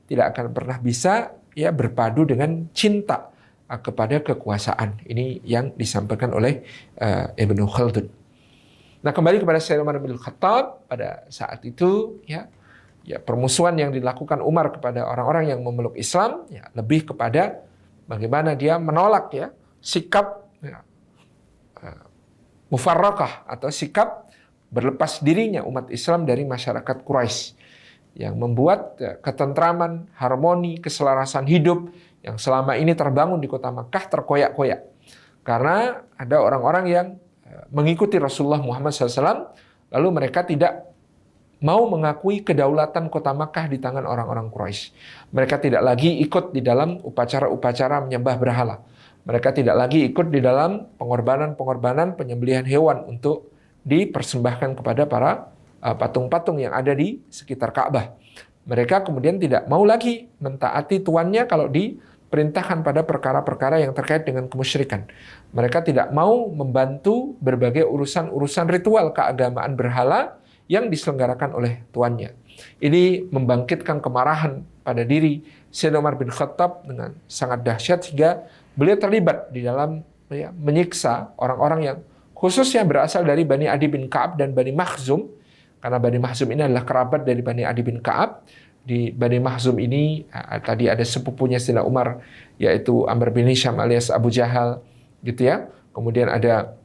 tidak akan pernah bisa ya berpadu dengan cinta kepada kekuasaan. Ini yang disampaikan oleh Ibnu Khaldun. Nah, kembali kepada Sayyidina Umar bin Khattab pada saat itu ya permusuhan yang dilakukan Umar kepada orang-orang yang memeluk Islam ya lebih kepada bagaimana dia menolak ya sikap mufarraqah atau sikap berlepas dirinya umat Islam dari masyarakat Quraisy yang membuat ketentraman, harmoni, keselarasan hidup yang selama ini terbangun di kota Makkah terkoyak-koyak. Karena ada orang-orang yang mengikuti Rasulullah Muhammad SAW, lalu mereka tidak mau mengakui kedaulatan kota Makkah di tangan orang-orang Quraisy. Mereka tidak lagi ikut di dalam upacara-upacara menyembah berhala. Mereka tidak lagi ikut di dalam pengorbanan-pengorbanan penyembelihan hewan untuk dipersembahkan kepada para patung-patung yang ada di sekitar Ka'bah. mereka kemudian tidak mau lagi mentaati tuannya kalau diperintahkan pada perkara-perkara yang terkait dengan kemusyrikan. Mereka tidak mau membantu berbagai urusan-urusan ritual keagamaan berhala yang diselenggarakan oleh tuannya. Ini membangkitkan kemarahan pada diri Sayyidina Umar bin Khattab dengan sangat dahsyat, sehingga beliau terlibat di dalam menyiksa orang-orang yang khususnya berasal dari Bani Adi bin Ka'ab dan Bani Makhzum, karena Bani Makhzum ini adalah kerabat dari Bani Adi bin Ka'ab. Di Bani Makhzum ini tadi ada sepupunya Sayyidina Umar, yaitu Amr bin Hisham alias Abu Jahal, gitu ya. Kemudian ada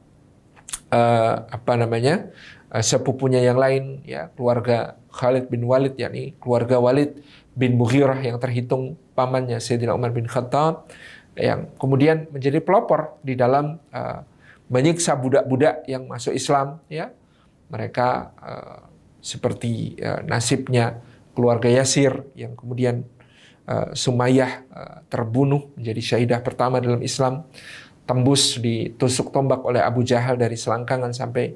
sepupunya yang lain, ya, keluarga Khalid bin Walid, yakni keluarga Walid bin Mughirah yang terhitung pamannya Sayyidina Umar bin Khattab, yang kemudian menjadi pelopor di dalam menyiksa budak-budak yang masuk Islam, ya. Mereka seperti nasibnya keluarga Yasir yang kemudian Sumayyah terbunuh menjadi syahidah pertama dalam Islam, tembus ditusuk tombak oleh Abu Jahal dari selangkangan sampai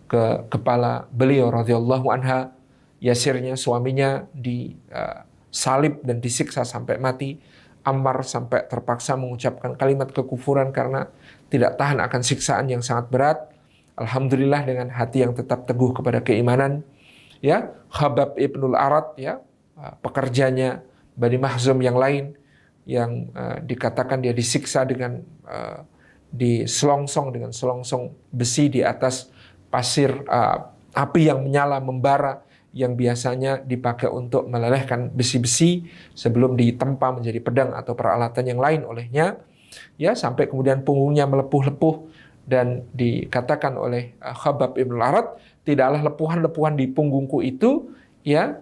ke kepala beliau radhiyallahu anha. Yasirnya, suaminya, disalib dan disiksa sampai mati. Ammar sampai terpaksa mengucapkan kalimat kekufuran karena tidak tahan akan siksaan yang sangat berat. Alhamdulillah dengan hati yang tetap teguh kepada keimanan, ya. Khabbab ibnul Arat, ya, pekerjanya Bani Makhzum yang lain, yang dikatakan dia disiksa dengan diselongsong dengan selongsong besi di atas pasir api yang menyala membara, yang biasanya dipakai untuk melelehkan besi-besi sebelum ditempa menjadi pedang atau peralatan yang lain olehnya, ya, sampai kemudian punggungnya melepuh-lepuh, dan dikatakan oleh Khabbab ibn al-Arat, tidaklah lepuhan-lepuhan di punggungku itu, ya,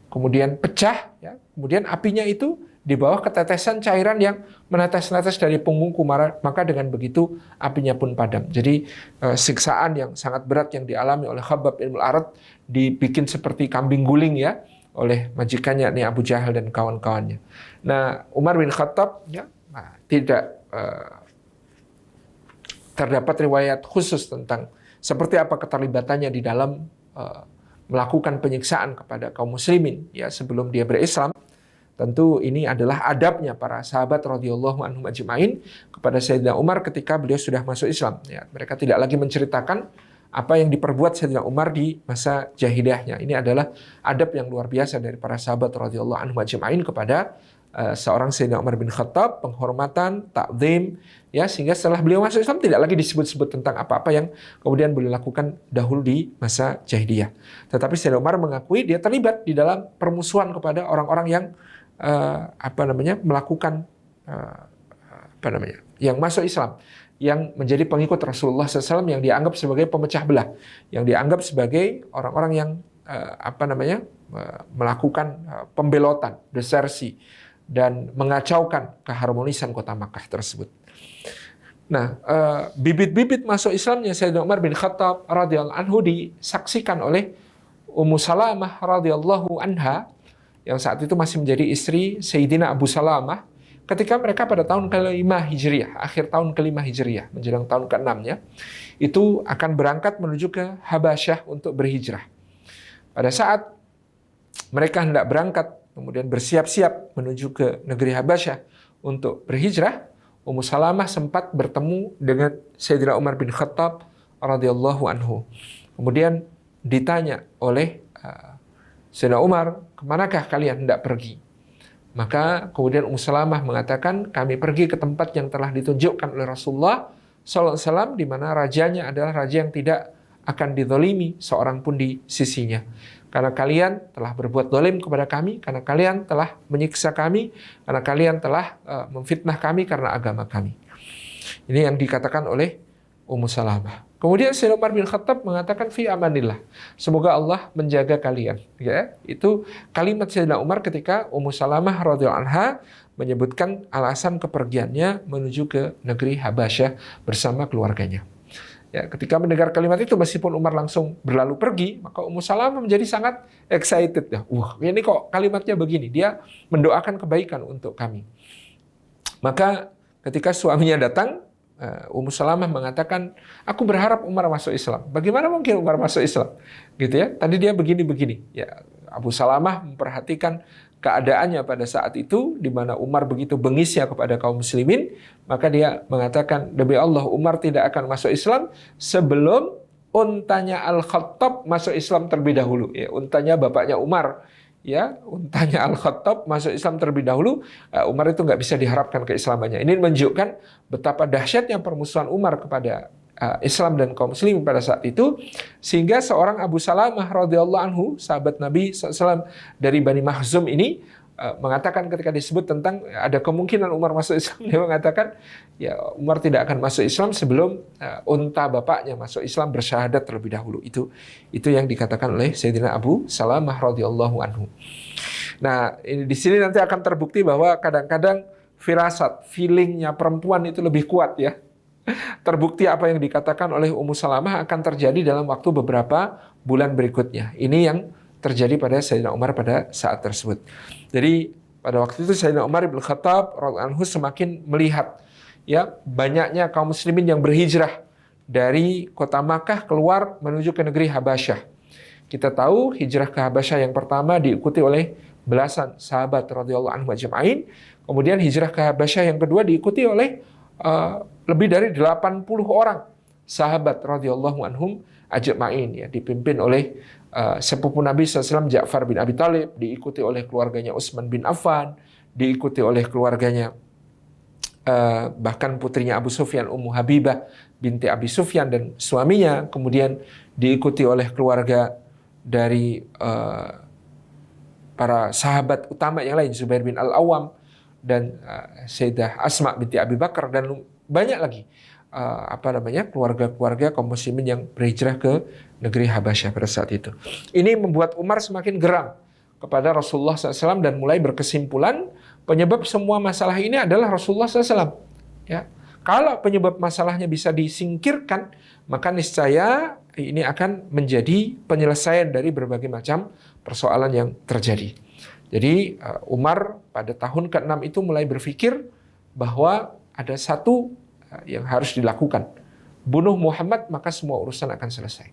kemudian pecah, ya, kemudian apinya itu di bawah ketetesan cairan yang menetes-netes dari punggungku, maka dengan begitu apinya pun padam. Jadi siksaan yang sangat berat yang dialami oleh Khabbab ibn al-Arat dibikin seperti kambing guling, ya, oleh majikannya nih Abu Jahal dan kawan-kawannya. Nah, Umar bin Khattab, ya, tidak terdapat riwayat khusus tentang seperti apa keterlibatannya di dalam melakukan penyiksaan kepada kaum muslimin, ya, sebelum dia berislam. Tentu ini adalah adabnya para sahabat radhiyallahu anhum ajma'in kepada Sayyidina Umar ketika beliau sudah masuk Islam. Ya, mereka tidak lagi menceritakan apa yang diperbuat Sayyidina Umar di masa jahiliyahnya. Ini adalah adab yang luar biasa dari para sahabat radhiyallahu anhum ajma'in kepada seorang Sayyidina Umar bin Khattab, penghormatan, takzim, ya, sehingga setelah beliau masuk Islam tidak lagi disebut-sebut tentang apa-apa yang kemudian beliau lakukan dahulu di masa jahiliyah. Tetapi Sayyidina Umar mengakui dia terlibat di dalam permusuhan kepada orang-orang yang melakukan yang masuk Islam, yang menjadi pengikut Rasulullah SAW, yang dianggap sebagai pemecah belah, yang dianggap sebagai orang-orang yang melakukan pembelotan, desersi, dan mengacaukan keharmonisan kota Makkah tersebut. Nah, bibit-bibit masuk Islamnya Sayyidina Umar bin Khattab radhiyallahu anhu disaksikan oleh Ummu Salamah radhiyallahu anha, yang saat itu masih menjadi istri Sayyidina Abu Salamah, ketika mereka pada tahun ke-5 Hijriah, akhir tahun ke-5 Hijriah, menjelang tahun ke-6-nya, itu akan berangkat menuju ke Habasyah untuk berhijrah. Pada saat mereka hendak berangkat, kemudian bersiap-siap menuju ke negeri Habasyah untuk berhijrah, Ummu Salamah sempat bertemu dengan Sayyidina Umar bin Khattab radhiyallahu anhu. Kemudian ditanya oleh Sayyidina Umar, kemanakah kalian hendak pergi? Maka kemudian Ummu Salamah mengatakan, kami pergi ke tempat yang telah ditunjukkan oleh Rasulullah SAW, di mana rajanya adalah raja yang tidak akan dizalimi seorang pun di sisinya. Karena kalian telah berbuat zalim kepada kami, karena kalian telah menyiksa kami, karena kalian telah memfitnah kami karena agama kami. Ini yang dikatakan oleh Ummu Salamah. Kemudian Sayyidina Umar bin Khattab mengatakan fi amanillah, semoga Allah menjaga kalian. Ya, itu kalimat Sayyidina Umar ketika Ummu Salamah radhiyallahu anha menyebutkan alasan kepergiannya menuju ke negeri Habasyah bersama keluarganya. Ya, ketika mendengar kalimat itu, meskipun Umar langsung berlalu pergi, maka Ummu Salamah menjadi sangat excited. Ya, ini kok kalimatnya begini, dia mendoakan kebaikan untuk kami. Maka ketika suaminya datang, Ummu Salamah mengatakan, aku berharap Umar masuk Islam. Bagaimana mungkin Umar masuk Islam? Gitu ya. Tadi dia begini-begini. Ya, Abu Salamah memperhatikan keadaannya pada saat itu, di mana Umar begitu bengisnya kepada kaum muslimin, maka dia mengatakan, demi Allah, Umar tidak akan masuk Islam sebelum untanya Al-Khattab masuk Islam terlebih dahulu. Ya, untanya bapaknya Umar, ya, untanya Al-Khattab masuk Islam terlebih dahulu. Umar itu nggak bisa diharapkan keislamannya. Ini menunjukkan betapa dahsyatnya permusuhan Umar kepada Islam dan kaum muslimin pada saat itu, sehingga seorang Abu Salamah radhiyallahu anhu, sahabat Nabi SAW dari Bani Makhzum ini, mengatakan ketika disebut tentang ada kemungkinan Umar masuk Islam, dia mengatakan, ya, Umar tidak akan masuk Islam sebelum unta bapaknya masuk Islam bersyahadat terlebih dahulu. Itu yang dikatakan oleh Sayyidina Abu Salamah radhiyallahu anhu. Nah, ini di sini nanti akan terbukti bahwa kadang-kadang firasat, feelingnya perempuan itu lebih kuat, ya. Terbukti apa yang dikatakan oleh Ummu Salamah akan terjadi dalam waktu beberapa bulan berikutnya. Ini yang terjadi pada Sayyidina Umar pada saat tersebut. Jadi pada waktu itu Sayyidina Umar bin Khattab radhiyallahu anhu semakin melihat, ya, banyaknya kaum muslimin yang berhijrah dari kota Makkah keluar menuju ke negeri Habasyah. Kita tahu hijrah ke Habasyah yang pertama diikuti oleh belasan sahabat radhiyallahu anhum ajma'in. Kemudian hijrah ke Habasyah yang kedua diikuti oleh lebih dari 80 orang sahabat radhiyallahu anhum ajma'in, ya, dipimpin oleh sepupu Nabi SAW Ja'far bin Abi Thalib, diikuti oleh keluarganya Utsman bin Affan, diikuti oleh keluarganya bahkan putrinya Abu Sufyan, Ummu Habibah binti Abi Sufyan dan suaminya, kemudian diikuti oleh keluarga dari para sahabat utama yang lain, Zubair bin Al-Awwam dan Sayyidah Asma binti Abi Bakar, dan banyak lagi keluarga-keluarga kaum muslimin yang berhijrah ke negeri Habasyah pada saat itu. Ini membuat Umar semakin geram kepada Rasulullah SAW dan mulai berkesimpulan penyebab semua masalah ini adalah Rasulullah SAW. Ya, kalau penyebab masalahnya bisa disingkirkan, maka niscaya ini akan menjadi penyelesaian dari berbagai macam persoalan yang terjadi. Jadi Umar pada tahun ke-6 itu mulai berpikir bahwa ada satu yang harus dilakukan. Bunuh Muhammad, maka semua urusan akan selesai.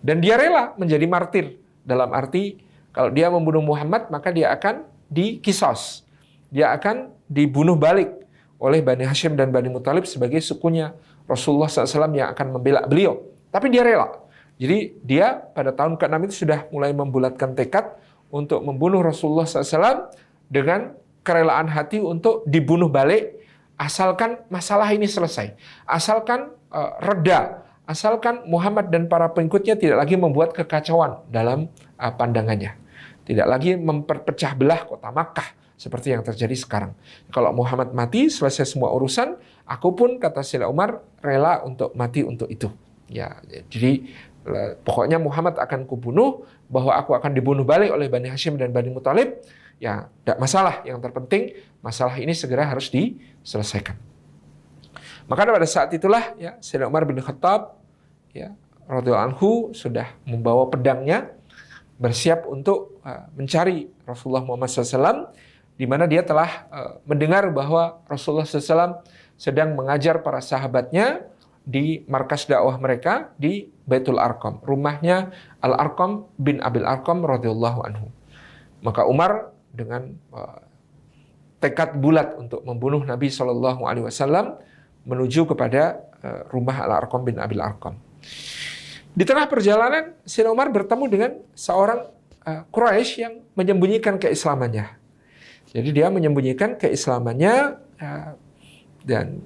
Dan dia rela menjadi martir. Dalam arti, kalau dia membunuh Muhammad, maka dia akan dikisos. Dia akan dibunuh balik oleh Bani Hashim dan Bani Muthalib sebagai sukunya Rasulullah SAW yang akan membela beliau. Tapi dia rela. Jadi dia pada tahun ke-6 itu sudah mulai membulatkan tekad untuk membunuh Rasulullah SAW dengan kerelaan hati untuk dibunuh balik, asalkan masalah ini selesai, asalkan reda, asalkan Muhammad dan para pengikutnya tidak lagi membuat kekacauan dalam pandangannya, tidak lagi memperpecah belah kota Makkah seperti yang terjadi sekarang. Kalau Muhammad mati, selesai semua urusan, aku pun, kata Sayyidina Umar, rela untuk mati untuk itu. Ya, jadi pokoknya Muhammad akan kubunuh, bahwa aku akan dibunuh balik oleh Bani Hashim dan Bani Muthalib, ya tidak masalah. Yang terpenting masalah ini segera harus diselesaikan. Maka pada saat itulah, ya, Sayyidina Umar bin Khattab, ya, radhiyallahu anhu, sudah membawa pedangnya, bersiap untuk mencari Rasulullah Muhammad SAW, di mana dia telah mendengar bahwa Rasulullah SAW sedang mengajar para sahabatnya di markas dakwah mereka di Baitul Arqam, rumahnya Al-Arqam bin Abil Arqam radhiyallahu anhu. Maka Umar dengan tekad bulat untuk membunuh Nabi SAW menuju kepada rumah Al-Arqam bin Abil Arqam. Di tengah perjalanan, Sayyidina Umar bertemu dengan seorang Quraisy yang menyembunyikan keislamannya. Jadi dia menyembunyikan keislamannya, dan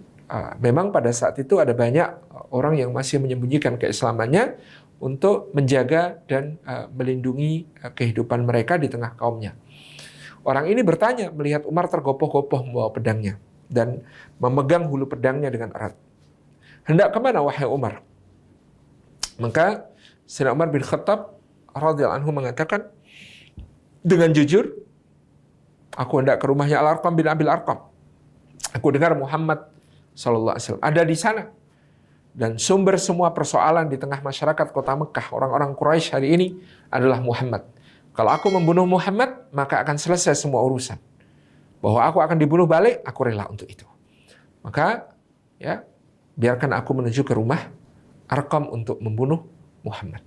memang pada saat itu ada banyak orang yang masih menyembunyikan keislamannya untuk menjaga dan melindungi kehidupan mereka di tengah kaumnya. Orang ini bertanya melihat Umar tergopoh-gopoh membawa pedangnya dan memegang hulu pedangnya dengan erat. Hendak kemana wahai Umar? Maka Sayyidina Umar bin Khattab radhiyallahu anhu mengatakan dengan jujur, aku hendak ke rumahnya Al-Arqam bin Abil Arqam. Aku dengar Muhammad sallallahu alaihi wasallam ada di sana. Dan sumber semua persoalan di tengah masyarakat kota Mekah, orang-orang Quraisy hari ini adalah Muhammad. Kalau aku membunuh Muhammad, maka akan selesai semua urusan. Bahwa aku akan dibunuh balik, aku rela untuk itu. Maka, ya, biarkan aku menuju ke rumah Arqam untuk membunuh Muhammad.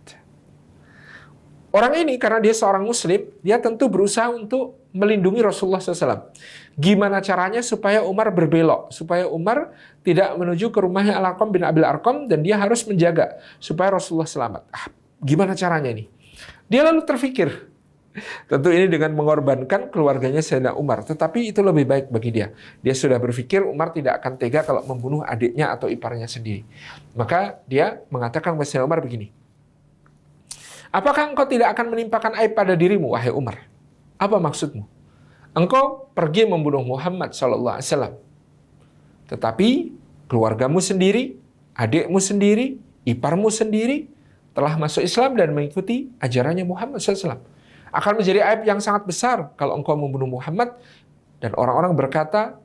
Orang ini karena dia seorang muslim, dia tentu berusaha untuk melindungi Rasulullah SAW. Gimana caranya supaya Umar berbelok, supaya Umar tidak menuju ke rumahnya Al-Arqam bin Abil Arqam, dan dia harus menjaga supaya Rasulullah selamat. Gimana caranya nih? Dia lalu terfikir, tentu ini dengan mengorbankan keluarganya Sayyidina Umar, tetapi itu lebih baik bagi dia. Dia sudah berpikir Umar tidak akan tega kalau membunuh adiknya atau iparnya sendiri. Maka dia mengatakan kepada Sayyidina Umar begini, apakah engkau tidak akan menimpakan aib pada dirimu, wahai Umar? Apa maksudmu? Engkau pergi membunuh Muhammad SAW, tetapi keluargamu sendiri, adikmu sendiri, iparmu sendiri telah masuk Islam dan mengikuti ajarannya Muhammad SAW. Akan menjadi aib yang sangat besar kalau engkau membunuh Muhammad. Dan orang-orang berkata,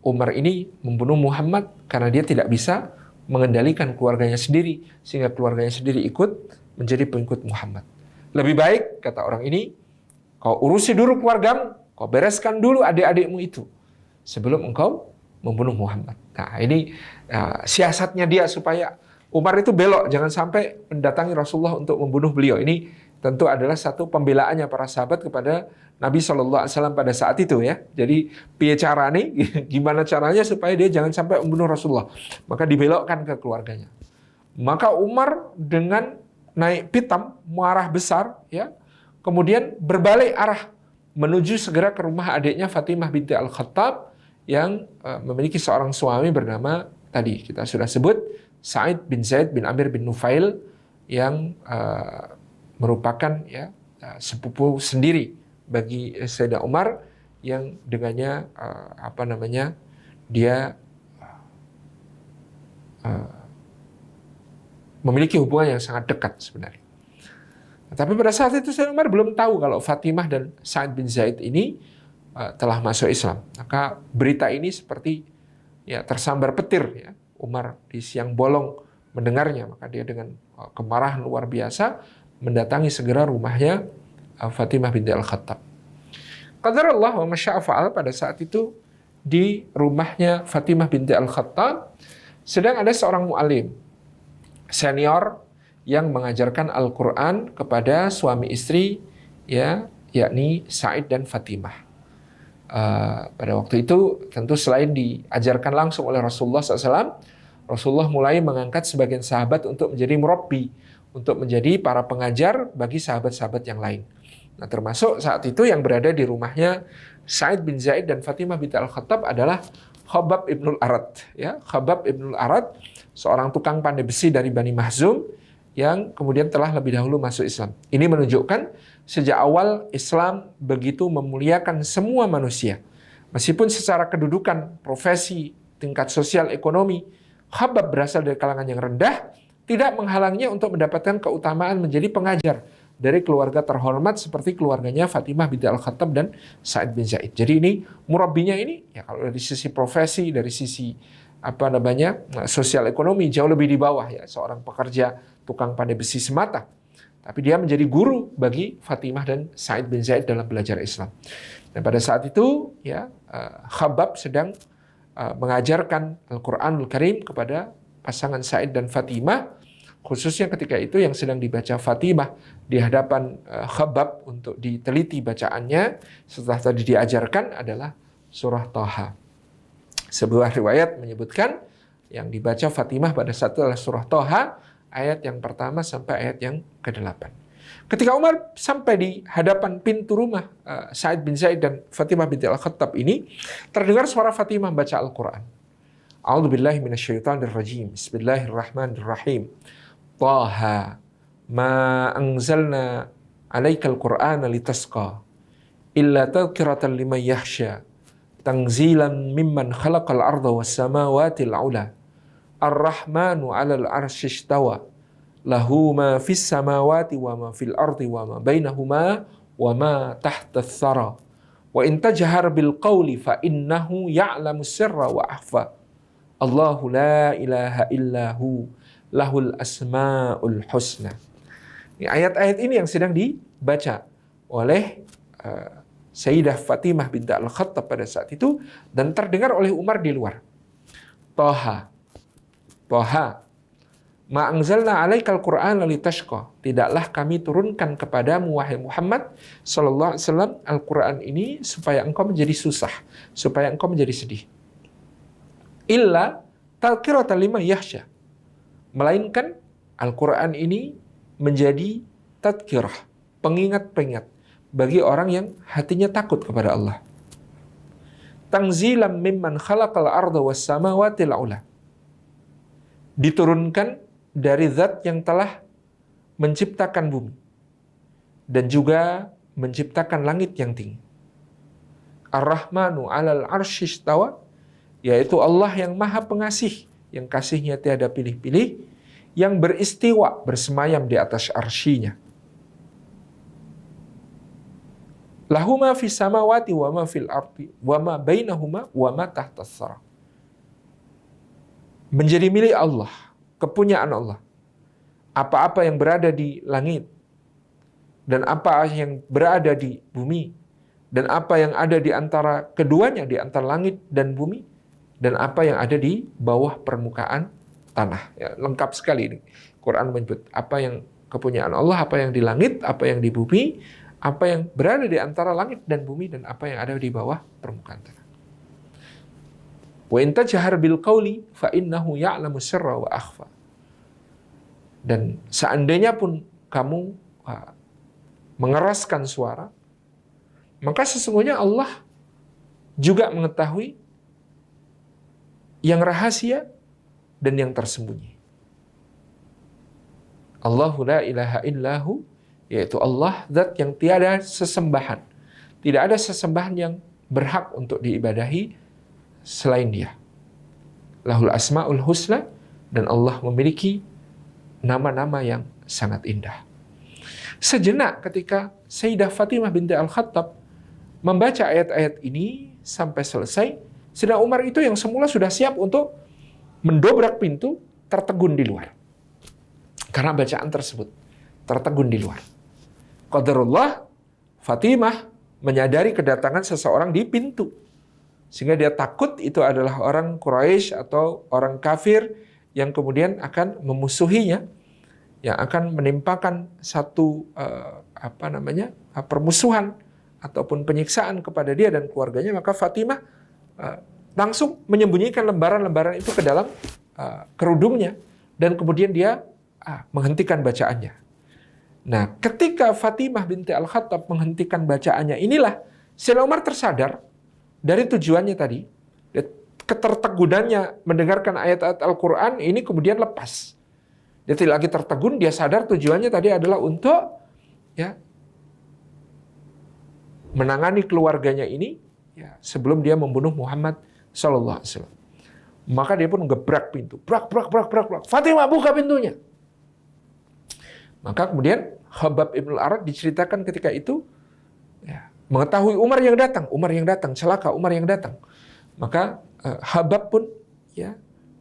Umar ini membunuh Muhammad karena dia tidak bisa mengendalikan keluarganya sendiri, sehingga keluarganya sendiri ikut menjadi pengikut Muhammad. Lebih baik, kata orang ini, kau urusi dulu keluargamu, kau bereskan dulu adik-adikmu itu, sebelum engkau membunuh Muhammad. Nah, ini siasatnya dia supaya Umar itu belok, jangan sampai mendatangi Rasulullah untuk membunuh beliau. Ini tentu adalah satu pembelaannya para sahabat kepada Nabi SAW pada saat itu ya. Jadi piye carane, gimana caranya supaya dia jangan sampai membunuh Rasulullah. Maka dibelokkan ke keluarganya. Maka Umar dengan naik pitam, marah besar ya. Kemudian berbalik arah menuju segera ke rumah adiknya Fatimah binti Al-Khattab yang memiliki seorang suami bernama tadi kita sudah sebut Sa'id bin Zaid bin Amir bin Nufail yang merupakan ya sepupu sendiri bagi Sayyidina Umar yang dengannya dia memiliki hubungan yang sangat dekat sebenarnya. Tapi pada saat itu Sayyidina Umar belum tahu kalau Fatimah dan Sa'id bin Zaid ini telah masuk Islam. Maka berita ini seperti ya tersambar petir ya. Umar di siang bolong mendengarnya, maka dia dengan kemarahan luar biasa mendatangi segera rumahnya Fatimah binti Al-Khattab. Qadarullah wa masya'a fa'al, pada saat itu di rumahnya Fatimah binti Al-Khattab sedang ada seorang mu'alim senior yang mengajarkan Al-Quran kepada suami istri ya, yakni Sa'id dan Fatimah. Pada waktu itu tentu selain diajarkan langsung oleh Rasulullah SAW, Rasulullah mulai mengangkat sebagian sahabat untuk menjadi murabbi, untuk menjadi para pengajar bagi sahabat-sahabat yang lain. Nah, termasuk saat itu yang berada di rumahnya Sa'id bin Zaid dan Fatimah binti Al-Khattab adalah Khabbab ibnul Arad. Ya, Khabbab ibnul Arad, seorang tukang pandai besi dari Bani Mahzum yang kemudian telah lebih dahulu masuk Islam. Ini menunjukkan sejak awal Islam begitu memuliakan semua manusia. Meskipun secara kedudukan, profesi, tingkat sosial, ekonomi, Khabbab berasal dari kalangan yang rendah, tidak menghalanginya untuk mendapatkan keutamaan menjadi pengajar dari keluarga terhormat seperti keluarganya Fatimah binti Al-Khattab dan Sa'id bin Zaid. Jadi ini murabbinya ini, ya kalau dari sisi profesi, dari sisi sosial ekonomi jauh lebih di bawah ya, seorang pekerja tukang pandai besi semata. Tapi dia menjadi guru bagi Fatimah dan Sa'id bin Zaid dalam belajar Islam. Dan pada saat itu ya Khabbab sedang mengajarkan Al-Quranul Karim kepada pasangan Sa'id dan Fatimah, khususnya ketika itu yang sedang dibaca Fatimah di hadapan Khabbab untuk diteliti bacaannya setelah tadi diajarkan adalah surah Thaha. Sebuah riwayat menyebutkan yang dibaca Fatimah pada saat itu adalah surah Thaha, ayat yang pertama sampai ayat yang ke-8. Ketika Umar sampai di hadapan pintu rumah Sa'id bin Zaid dan Fatimah binti Al-Khattab ini, terdengar suara Fatimah membaca Al-Quran. A'udzubillahi minasyaitonirrajim. Bismillahirrahmanirrahim. Thaha ma anzalna 'alaikal Qur'ana litasqa illa tadhkiratan liman yakhsha tanzilan mimman khalaqal arda was samawati al-'ula. Ar-Rahmanu 'alal 'arsy istawa. Lahu ma fis samawati wa ma fil ardi wa ma bainahuma wa ma tahta ats-tsara. Wa in tajhar bil qawli fa innahu ya'lamu sirra wa akhfa. Allahu la ilaha illahu lahul asmaul husna. Ini ayat-ayat ini yang sedang dibaca oleh Sayyidah Fatimah binti Al-Khattab pada saat itu dan terdengar oleh Umar di luar. Thaha. Toha, ma anzalna 'alaikal Qur'ana litashqa. Tidaklah kami turunkan kepadamu wahai Muhammad sallallahu alaihi wasallam Al-Qur'an ini supaya engkau menjadi susah, supaya engkau menjadi sedih. Illa tadhkiratan liman yakhsha. Melainkan Al-Qur'an ini menjadi tadhkirah, pengingat-pengingat bagi orang yang hatinya takut kepada Allah. Tanzilam mimman khalaqal arda was samawati al-ula. Diturunkan dari zat yang telah menciptakan bumi dan juga menciptakan langit yang tinggi. Ar-Rahmanu 'alal 'arsy istawa, yaitu Allah yang Maha Pengasih, yang kasihnya tiada pilih-pilih, yang beristiwa, bersemayam di atas arsy-Nya. Lahu ma fis samawati wa ma fil ardi wa ma bainahuma wa ma tahtas tsara. Menjadi milik Allah, kepunyaan Allah. Apa-apa yang berada di langit dan apa yang berada di bumi dan apa yang ada di antara keduanya, di antara langit dan bumi, dan apa yang ada di bawah permukaan tanah. Ya, lengkap sekali ini. Quran menyebut apa yang kepunyaan Allah, apa yang di langit, apa yang di bumi, apa yang berada di antara langit dan bumi, dan apa yang ada di bawah permukaan tanah. Wa in tajhar bil qawli fa innahu ya'lamu sirra wa akhfa. Dan seandainya pun kamu mengeraskan suara, maka sesungguhnya Allah juga mengetahui yang rahasia dan yang tersembunyi. Allahu la ilaha illahu, yaitu Allah zat yang tiada sesembahan. Tidak ada sesembahan yang berhak untuk diibadahi selain Dia. Lahul asmaul husna, dan Allah memiliki nama-nama yang sangat indah. Sejenak ketika Sayyidah Fatimah binti Al-Khattab membaca ayat-ayat ini sampai selesai, Sayyidina Umar itu yang semula sudah siap untuk mendobrak pintu, tertegun di luar. Karena bacaan tersebut, tertegun di luar. Qadarullah, Fatimah menyadari kedatangan seseorang di pintu. Sehingga dia takut itu adalah orang Quraisy atau orang kafir yang kemudian akan memusuhinya, yang akan menimpakan satu permusuhan ataupun penyiksaan kepada dia dan keluarganya. Maka Fatimah langsung menyembunyikan lembaran-lembaran itu ke dalam kerudungnya, dan kemudian dia menghentikan bacaannya. Nah, ketika Fatimah binti Al-Khattab menghentikan bacaannya, inilah Sayyidina Umar tersadar dari tujuannya tadi. Ketertegunannya mendengarkan ayat-ayat Al-Quran ini kemudian lepas. Dia tidak lagi tertegun, dia sadar tujuannya tadi adalah untuk menangani keluarganya ini sebelum dia membunuh Muhammad sallallahu alaihi wasallam. Maka dia pun gebrak pintu. Brak. Fatimah, buka pintunya. Maka kemudian Khabbab ibn al-Arat diceritakan ketika itu mengetahui Umar yang datang, celaka Umar yang datang. Maka Khabbab pun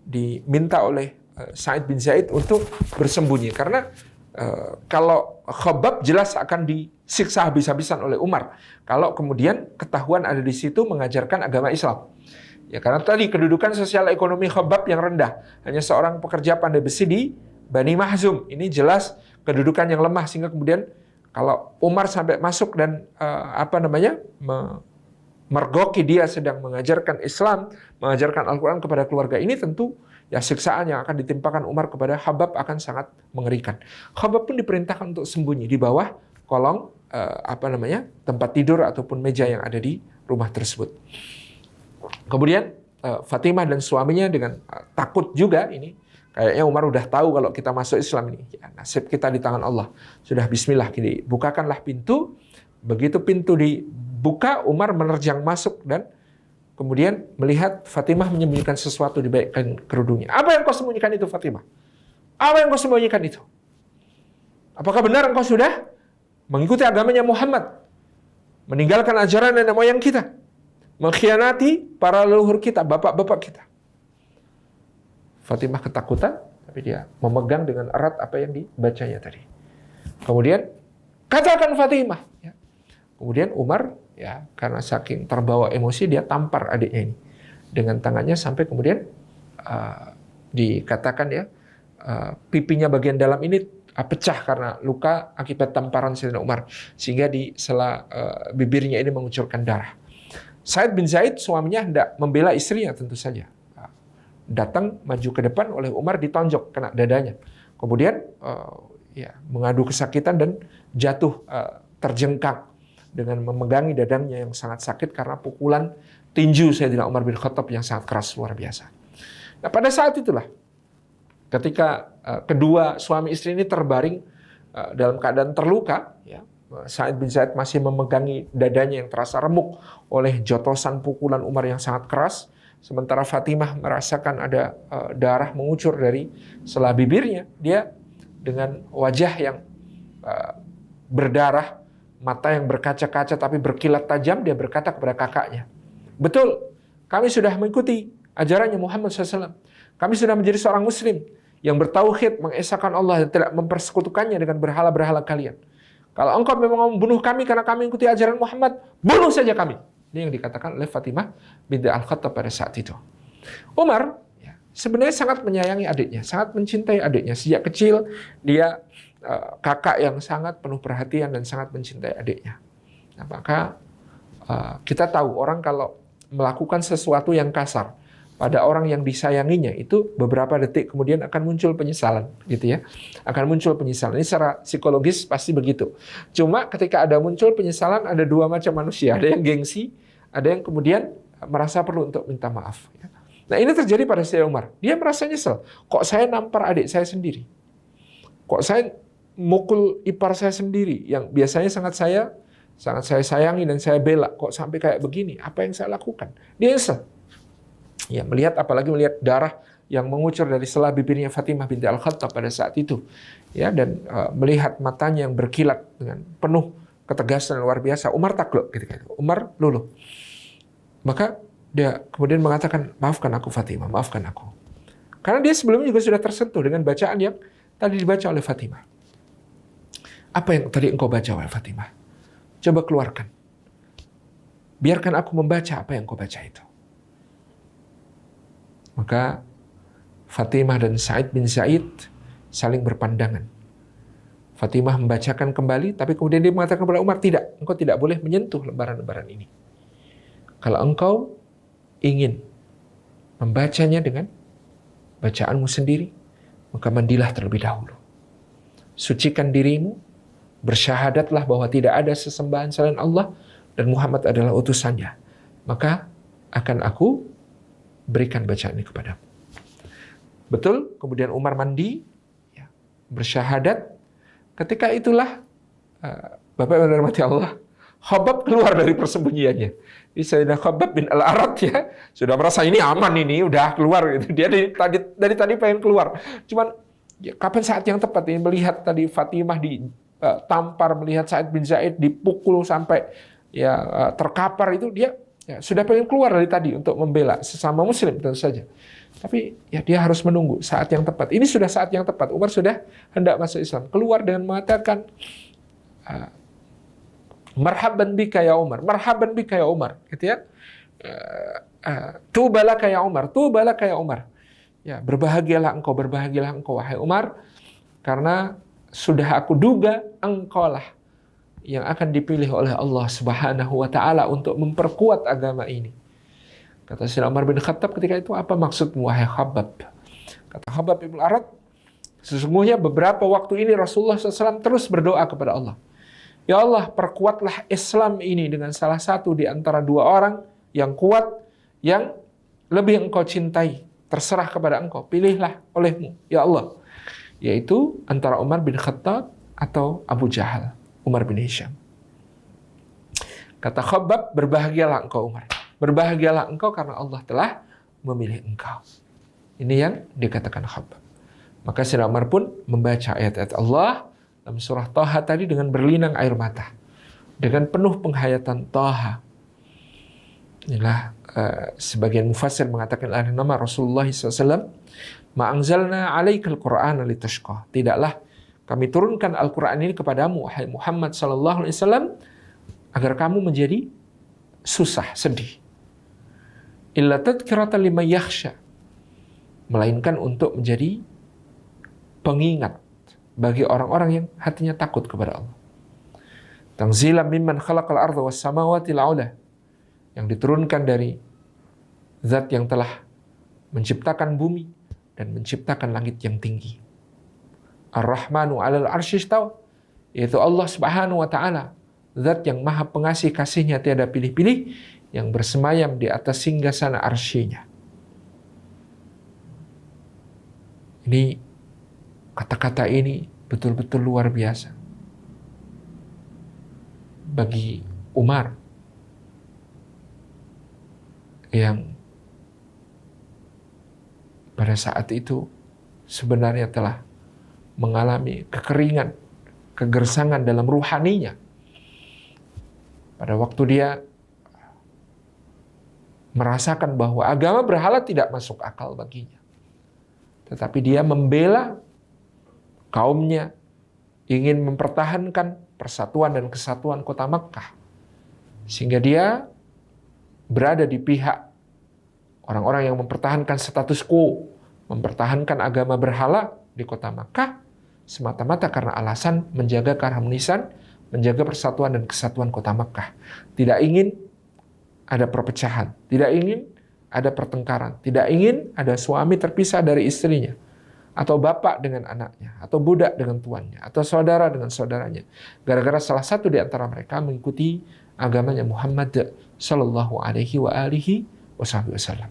diminta oleh Sa'id bin Zaid untuk bersembunyi, karena kalau Khabbab jelas akan disiksa habis-habisan oleh Umar kalau kemudian ketahuan ada di situ mengajarkan agama Islam. Ya, karena tadi kedudukan sosial ekonomi Khabbab yang rendah, hanya seorang pekerja pandai besi di Bani Mahzum. Ini jelas kedudukan yang lemah, sehingga kemudian kalau Umar sampai masuk dan mergoki dia sedang mengajarkan Islam, mengajarkan Al-Quran kepada keluarga ini, tentu siksaan yang akan ditimpakan Umar kepada Khabbab akan sangat mengerikan. Khabbab pun diperintahkan untuk sembunyi di bawah kolong tempat tidur ataupun meja yang ada di rumah tersebut. Kemudian Fatimah dan suaminya dengan takut juga ini. Kayaknya Umar udah tahu kalau kita masuk Islam ini. Nasib kita di tangan Allah. Sudah bismillah, bukakanlah pintu. Begitu pintu dibuka, Umar menerjang masuk dan kemudian melihat Fatimah menyembunyikan sesuatu di bagian kerudungnya. Apa yang kau sembunyikan itu, Fatimah? Apa yang kau sembunyikan itu? Apakah benar engkau sudah mengikuti agamanya Muhammad? Meninggalkan ajaran nenek moyang kita? Mengkhianati para leluhur kita, bapak-bapak kita? Fatimah ketakutan, tapi dia memegang dengan erat apa yang dibacanya tadi. Kemudian, katakan Fatimah. Kemudian Umar, karena saking terbawa emosi, dia tampar adiknya ini dengan tangannya sampai kemudian dikatakan ya, pipinya bagian dalam ini pecah karena luka akibat tamparan Sayyidina Umar, sehingga di sela bibirnya ini mengucurkan darah. Sa'id bin Zaid suaminya hendak membela istrinya tentu saja. Datang maju ke depan, oleh Umar ditonjok kena dadanya. Kemudian mengadu kesakitan dan jatuh terjengkang dengan memegangi dadanya yang sangat sakit karena pukulan tinju Sayyidina Umar bin Khattab yang sangat keras luar biasa. Nah, pada saat itulah ketika kedua suami istri ini terbaring dalam keadaan terluka, ya, Sa'id bin Zaid masih memegangi dadanya yang terasa remuk oleh jotosan pukulan Umar yang sangat keras, sementara Fatimah merasakan ada darah mengucur dari sela bibirnya. Dia dengan wajah yang berdarah, mata yang berkaca-kaca tapi berkilat tajam, dia berkata kepada kakaknya, "Betul, kami sudah mengikuti ajarannya Muhammad SAW. Kami sudah menjadi seorang muslim yang bertauhid, mengesahkan Allah dan tidak mempersekutukannya dengan berhala-berhala kalian. Kalau engkau memang mau membunuh kami karena kami mengikuti ajaran Muhammad, bunuh saja kami." Ini yang dikatakan oleh Fatimah binti Al-Khattab pada saat itu. Umar sebenarnya sangat menyayangi adiknya, sangat mencintai adiknya. Sejak kecil dia kakak yang sangat penuh perhatian dan sangat mencintai adiknya. Nah, maka kita tahu orang kalau melakukan sesuatu yang kasar pada orang yang disayanginya, itu beberapa detik kemudian akan muncul penyesalan, gitu ya. Akan muncul penyesalan. Ini secara psikologis pasti begitu. Cuma ketika ada muncul penyesalan, ada dua macam manusia. Ada yang gengsi, ada yang kemudian merasa perlu untuk minta maaf. Nah, ini terjadi pada Sayyidina Umar. Dia merasa nyesel. Kok saya nampar adik saya sendiri? Kok saya mukul ipar saya sendiri yang biasanya sangat saya sayangi dan saya bela? Kok sampai kayak begini? Apa yang saya lakukan? Dia nyesel. Ya, apalagi melihat darah yang mengucur dari sela bibirnya Fatimah binti Al-Khattab pada saat itu. Ya, dan melihat matanya yang berkilat dengan penuh ketegasan luar biasa. Umar takluk ketika itu. Umar luluh. Maka dia kemudian mengatakan, "Maafkan aku Fatimah, maafkan aku." Karena dia sebelumnya juga sudah tersentuh dengan bacaan yang tadi dibaca oleh Fatimah. "Apa yang tadi engkau baca, wahai Fatimah? Coba keluarkan. Biarkan aku membaca apa yang engkau baca itu." Maka Fatimah dan Sa'id bin Zaid saling berpandangan. Fatimah membacakan kembali, tapi kemudian dia mengatakan kepada Umar, "Tidak, engkau tidak boleh menyentuh lembaran-lembaran ini. Kalau engkau ingin membacanya dengan bacaanmu sendiri, maka mandilah terlebih dahulu. Sucikan dirimu, bersyahadatlah bahwa tidak ada sesembahan selain Allah dan Muhammad adalah utusannya. Maka akan aku berikan bacaan ini kepadamu." Betul, kemudian Umar mandi, ya, bersyahadat. Ketika itulah, Bapak yang dirahmati Allah, Khabbab keluar dari persembunyiannya. Jadi Sayyidina Khabbab bin Al-Arat ya, sudah merasa ini aman, ini udah keluar gitu. Dia dari tadi pengen keluar. Cuman ya, kapan saat yang tepat ini melihat tadi Fatimah ditampar, melihat Sa'id bin Zaid dipukul sampai ya terkapar, itu dia ya, sudah pengen keluar dari tadi untuk membela sesama muslim tentu saja. Tapi ya dia harus menunggu saat yang tepat. Ini sudah saat yang tepat. Umar sudah hendak masuk Islam. Keluar dengan mengatakan, "Marhaban bika ya Umar, marhaban bika ya Umar." Gitu ya. "Tubalaka ya Umar, tubalaka ya Umar." Ya, berbahagialah engkau wahai Umar, karena sudah aku duga engkau lah yang akan dipilih oleh Allah Subhanahu wa taala untuk memperkuat agama ini. Kata Sayyidina Umar bin Khattab ketika itu, "Apa maksudmu wahai Khabbab?" Kata Khabbab bin Al-Arat, "Sesungguhnya beberapa waktu ini Rasulullah SAW terus berdoa kepada Allah. Ya Allah, perkuatlah Islam ini dengan salah satu di antara dua orang yang kuat, yang lebih engkau cintai. Terserah kepada engkau, pilihlah olehmu, ya Allah." Yaitu antara Umar bin Khattab atau Abu Jahal, Umar bin Hisham. Kata Khabbab, "Berbahagialah engkau Umar. Berbahagialah engkau karena Allah telah memilih engkau." Ini yang dikatakan Khabbab. Maka Sayyidina Umar pun membaca ayat-ayat Allah dalam surah Thaha tadi dengan berlinang air mata, dengan penuh penghayatan Thaha. Inilah sebagian mufassir mengatakan nama Rasulullah SAW, "Ma anzalna 'alaikal Qur'ana litashqa." Tidaklah kami turunkan Al-Quran ini kepadamu, wahai Muhammad sallallahu alaihi wasallam, agar kamu menjadi susah, sedih. Illa tadhkiratan liman yakhsha. melainkan untuk menjadi pengingat bagi orang-orang yang hatinya takut kepada Allah. Tanzilan mimman khalaqal arda was samawati al-'ula, yang diturunkan dari zat yang telah menciptakan bumi dan menciptakan langit yang tinggi. Ar-Rahmanu 'alal 'arsy istawa, yaitu Allah Subhanahu wa taala, zat yang maha pengasih kasihnya tiada pilih-pilih, yang bersemayam di atas singgasana arsy-Nya. Ini kata-kata ini betul-betul luar biasa bagi Umar yang pada saat itu sebenarnya telah mengalami kekeringan, kegersangan dalam ruhaninya. Pada waktu dia merasakan bahwa agama berhala tidak masuk akal baginya. Tetapi dia membela kaumnya, ingin mempertahankan persatuan dan kesatuan kota Makkah. Sehingga dia berada di pihak orang-orang yang mempertahankan status quo, mempertahankan agama berhala di kota Makkah, semata-mata karena alasan menjaga keharmonisan, menjaga persatuan dan kesatuan kota Makkah. Tidak ingin ada perpecahan, tidak ingin ada pertengkaran, tidak ingin ada suami terpisah dari istrinya, atau bapak dengan anaknya, atau budak dengan tuannya, atau saudara dengan saudaranya, gara-gara salah satu di antara mereka mengikuti agamanya Muhammad sallallahu alaihi wa alihi wasallam.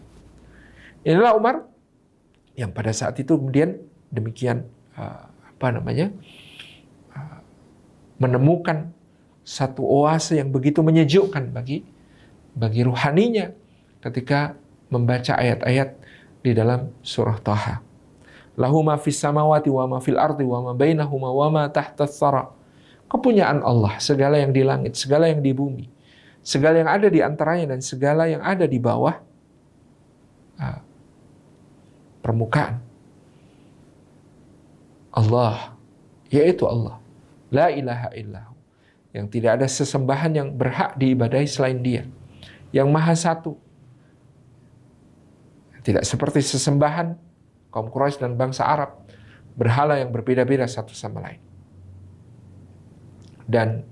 Inilah Umar yang pada saat itu kemudian demikian menemukan satu oase yang begitu menyejukkan bagi ruhaninya ketika membaca ayat-ayat di dalam surah Taha. Lahu ma fis samawati wa ma fil ardi wa ma bainahuma wa ma tahta tsara. Kepunyaan Allah, segala yang di langit, segala yang di bumi, segala yang ada di antaranya dan segala yang ada di bawah permukaan. Allah, yaitu Allah. La ilaha illahu. Yang tidak ada sesembahan yang berhak diibadahi selain Dia. Yang Maha Satu. Tidak seperti sesembahan kaum Quraisy dan bangsa Arab, berhala yang berbeda-beda satu sama lain. Dan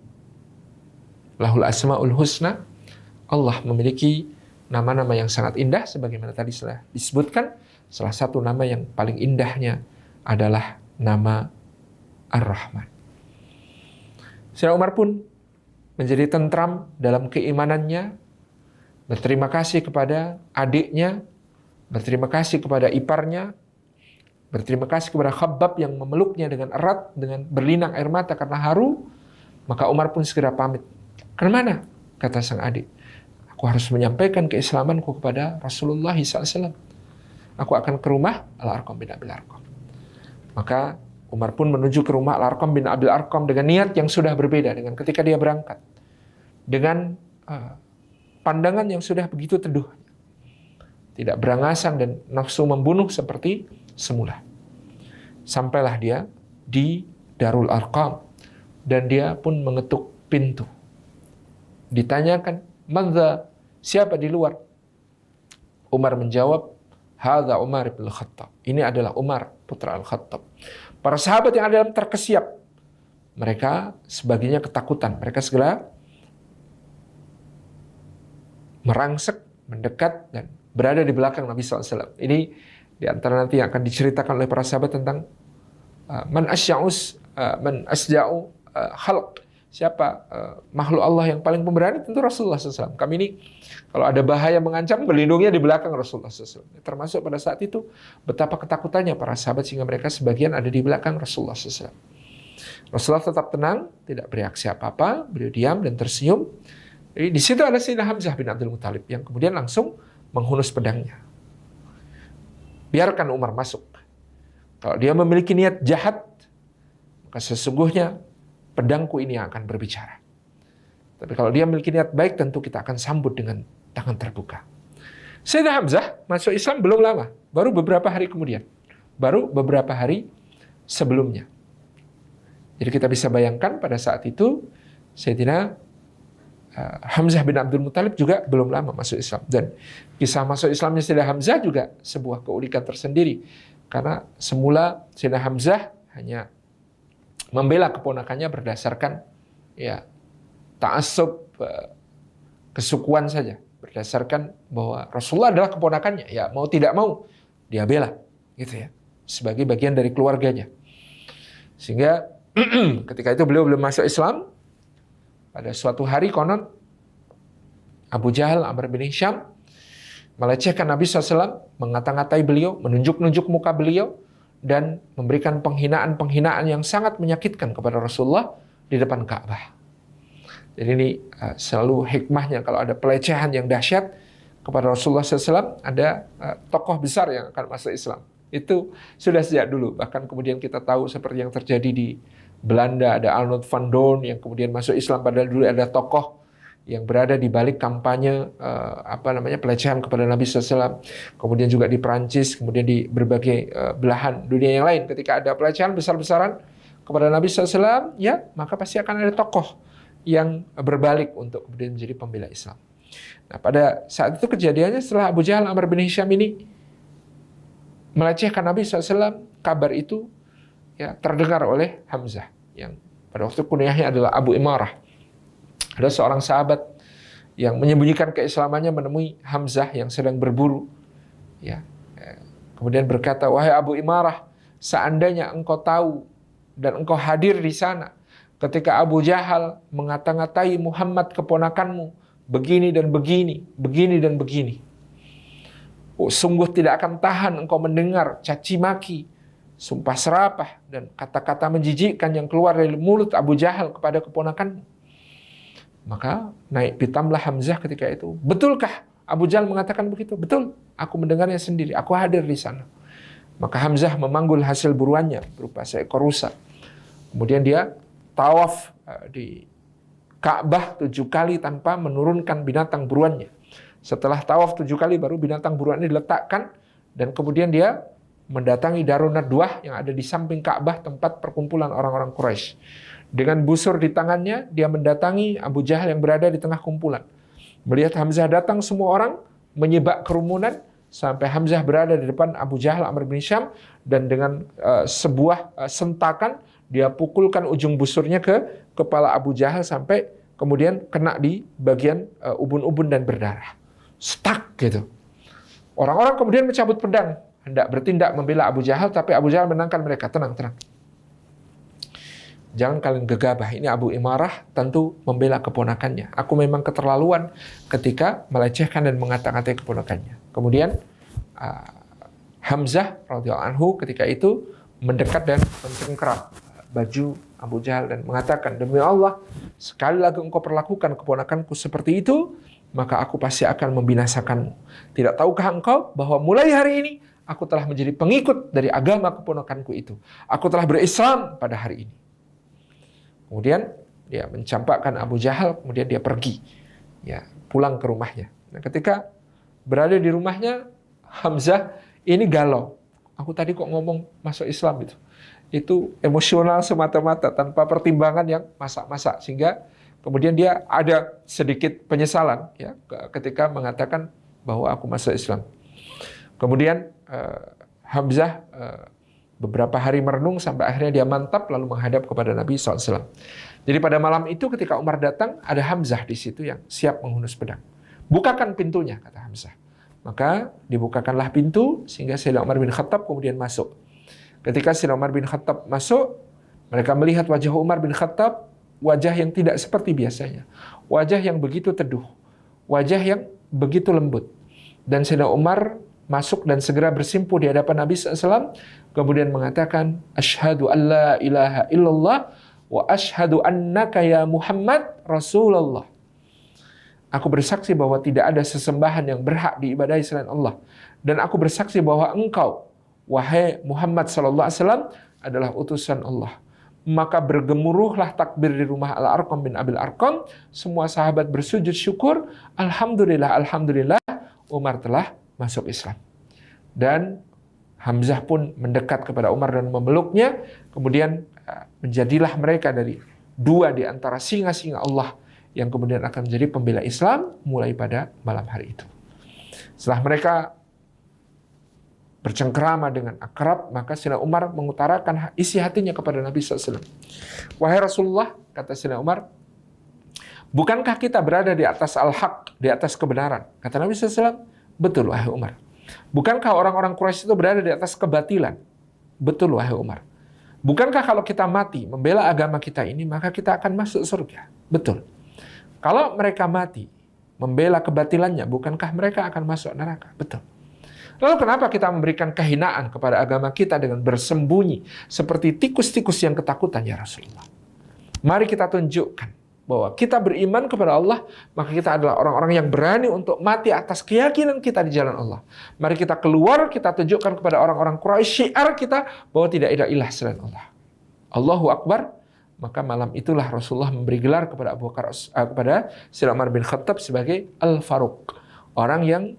lahul asmaul husna, Allah memiliki nama-nama yang sangat indah, sebagaimana tadi sudah disebutkan. Salah satu nama yang paling indahnya adalah nama Ar-Rahman. Sayyidina Umar pun menjadi tentram dalam keimanannya, berterima kasih kepada adiknya, berterima kasih kepada iparnya, berterima kasih kepada Khabbab yang memeluknya dengan erat, dengan berlinang air mata karena haru. Maka Umar pun segera pamit. Kemana? Kata sang adik. Aku harus menyampaikan keislamanku kepada Rasulullah SAW. Aku akan ke rumah Al-Arqam bin Abil Arqam. Maka Umar pun menuju ke rumah Al-Arqam bin Abil Arqam dengan niat yang sudah berbeda dengan ketika dia berangkat. Dengan pandangan yang sudah begitu teduh. Tidak berangasan dan nafsu membunuh seperti semula. Sampailah dia di Darul Arqam dan dia pun mengetuk pintu. Ditanyakan, "Madza?" Siapa di luar? Umar menjawab, "Hadza Umar bin Khattab." Ini adalah Umar putra Al-Khattab. Para sahabat yang ada dalam terkesiap. Mereka sebagiannya ketakutan. Mereka segera merangsek, mendekat dan berada di belakang Nabi SAW. Ini di antara nanti yang akan diceritakan oleh para sahabat tentang man asja'u khalq. Siapa makhluk Allah yang paling pemberani? Tentu Rasulullah SAW. Kami ini kalau ada bahaya mengancam, berlindungnya di belakang Rasulullah SAW. Termasuk pada saat itu betapa ketakutannya para sahabat sehingga mereka sebagian ada di belakang Rasulullah SAW. Rasulullah tetap tenang, tidak bereaksi apa-apa, beliau diam dan tersenyum. Jadi di situ ada Sayyidina Hamzah bin Abdul Muthalib yang kemudian langsung menghunus pedangnya. Biarkan Umar masuk. Kalau dia memiliki niat jahat, maka sesungguhnya pedangku ini yang akan berbicara. Tapi kalau dia memiliki niat baik, tentu kita akan sambut dengan tangan terbuka. Sayyidina Hamzah masuk Islam belum lama, baru beberapa hari kemudian. Baru beberapa hari sebelumnya. Jadi kita bisa bayangkan pada saat itu Sayyidina Hamzah bin Abdul Muthalib juga belum lama masuk Islam. Dan kisah masuk Islamnya Sayyidina Hamzah juga sebuah keulikan tersendiri. Karena semula Sayyidina Hamzah hanya membela keponakannya berdasarkan ya ta'assub kesukuan saja. Berdasarkan bahwa Rasulullah adalah keponakannya. Ya mau tidak mau dia bela. Gitu ya. Sebagai bagian dari keluarganya. Sehingga ketika itu beliau belum masuk Islam. Pada suatu hari konon Abu Jahal, Amr bin Hisham melecehkan Nabi SAW, mengata-ngatai beliau, menunjuk-nunjuk muka beliau, dan memberikan penghinaan-penghinaan yang sangat menyakitkan kepada Rasulullah di depan Ka'bah. Jadi ini selalu hikmahnya kalau ada pelecehan yang dahsyat kepada Rasulullah SAW, ada tokoh besar yang akan masuk Islam. Itu sudah sejak dulu. Bahkan kemudian kita tahu seperti yang terjadi di Belanda, ada Arnold van Doorn yang kemudian masuk Islam, padahal dulu ada tokoh yang berada di balik kampanye pelecehan kepada Nabi SAW. Kemudian juga di Perancis, kemudian di berbagai belahan dunia yang lain. Ketika ada pelecehan besar-besaran kepada Nabi SAW, ya maka pasti akan ada tokoh yang berbalik untuk kemudian menjadi pembela Islam. Nah, pada saat itu kejadiannya setelah Abu Jahal, Amr bin Hisham ini melecehkan Nabi SAW, kabar itu ya terdengar oleh Hamzah yang pada waktu kunyahnya adalah Abu Imarah. Ada seorang sahabat yang menyembunyikan keislamannya menemui Hamzah yang sedang berburu. Ya, kemudian berkata, "Wahai Abu Imarah, seandainya engkau tahu dan engkau hadir di sana ketika Abu Jahal mengata-ngatai Muhammad keponakanmu begini dan begini, begini dan begini. Sungguh tidak akan tahan engkau mendengar caci maki, sumpah serapah, dan kata-kata menjijikkan yang keluar dari mulut Abu Jahal kepada keponakanmu." Maka naik pitamlah Hamzah ketika itu. "Betulkah Abu Jahal mengatakan begitu?" "Betul, aku mendengarnya sendiri, aku hadir di sana." Maka Hamzah memanggul hasil buruannya berupa seekor rusa. Kemudian dia tawaf di Ka'bah 7 kali tanpa menurunkan binatang buruannya. Setelah tawaf 7 kali baru binatang buruannya diletakkan, dan kemudian dia mendatangi Darun Nadwah yang ada di samping Ka'bah, tempat perkumpulan orang-orang Quraisy. Dengan busur di tangannya, dia mendatangi Abu Jahal yang berada di tengah kumpulan. Melihat Hamzah datang, semua orang menyibak kerumunan sampai Hamzah berada di depan Abu Jahal, Amr bin Hisham, dan dengan sebuah sentakan dia pukulkan ujung busurnya ke kepala Abu Jahal sampai kemudian kena di bagian ubun-ubun dan berdarah. Stuck gitu. Orang-orang kemudian mencabut pedang, hendak bertindak membela Abu Jahal, tapi Abu Jahal menenangkan mereka. "Tenang, tenang. Jangan kalian gegabah. Ini Abu Imarah tentu membela keponakannya. Aku memang keterlaluan ketika melecehkan dan mengata-ngatai keponakannya." Kemudian Hamzah radhiyallahu anhu ketika itu mendekat dan mencengkeram baju Abu Jahal dan mengatakan, "Demi Allah, sekali lagi engkau perlakukan keponakanku seperti itu, maka aku pasti akan membinasakanmu. Tidak tahukah engkau bahwa mulai hari ini aku telah menjadi pengikut dari agama keponakanku itu. Aku telah berislam pada hari ini." Kemudian dia mencampakkan Abu Jahal, kemudian dia pergi, ya, pulang ke rumahnya. Nah, ketika berada di rumahnya, Hamzah ini galau. Aku tadi kok ngomong masuk Islam itu. Itu emosional semata-mata tanpa pertimbangan yang masak-masak, sehingga kemudian dia ada sedikit penyesalan ya ketika mengatakan bahwa aku masuk Islam. Kemudian Hamzah beberapa hari merenung sampai akhirnya dia mantap lalu menghadap kepada Nabi SAW. Jadi pada malam itu ketika Umar datang, ada Hamzah di situ yang siap menghunus pedang. "Bukakan pintunya," kata Hamzah. Maka dibukakanlah pintu sehingga Sayyidina Umar bin Khattab kemudian masuk. Ketika Sayyidina Umar bin Khattab masuk, mereka melihat wajah Umar bin Khattab, wajah yang tidak seperti biasanya. Wajah yang begitu teduh. Wajah yang begitu lembut. Dan Sayyidina Umar masuk dan segera bersimpuh di hadapan Nabi SAW, kemudian mengatakan, "Asyhadu an la ilaha illallah wa asyhadu annaka ya Muhammad Rasulullah." Aku bersaksi bahwa tidak ada sesembahan yang berhak diibadahi selain Allah. Dan aku bersaksi bahwa engkau, wahai Muhammad SAW, adalah utusan Allah. Maka bergemuruhlah takbir di rumah Al-Arqam bin Abil Arqam. Semua sahabat bersujud syukur. Alhamdulillah, alhamdulillah, Umar telah masuk Islam. Dan Hamzah pun mendekat kepada Umar dan memeluknya. Kemudian menjadilah mereka dari 2 di antara singa-singa Allah yang kemudian akan menjadi pembela Islam mulai pada malam hari itu. Setelah mereka bercengkerama dengan akrab, maka Sayyidina Umar mengutarakan isi hatinya kepada Nabi SAW. Wahai Rasulullah, kata Sayyidina Umar, bukankah kita berada di atas al-haq, di atas kebenaran? Kata Nabi SAW, betul wahai Umar. Bukankah orang-orang Quraisy itu berada di atas kebatilan? Betul wahai Umar. Bukankah kalau kita mati membela agama kita ini, maka kita akan masuk surga? Betul. Kalau mereka mati membela kebatilannya, bukankah mereka akan masuk neraka? Betul. Lalu kenapa kita memberikan kehinaan kepada agama kita dengan bersembunyi seperti tikus-tikus yang ketakutan ya Rasulullah? Mari kita tunjukkan bahwa kita beriman kepada Allah, maka kita adalah orang-orang yang berani untuk mati atas keyakinan kita di jalan Allah. Mari kita keluar, kita tunjukkan kepada orang-orang Quraisy syiar kita bahwa tidak ada ilah selain Allah. Allahu Akbar. Maka malam itulah Rasulullah memberi gelar kepada kepada Sayyidina Umar bin Khattab sebagai Al-Faruq. Orang yang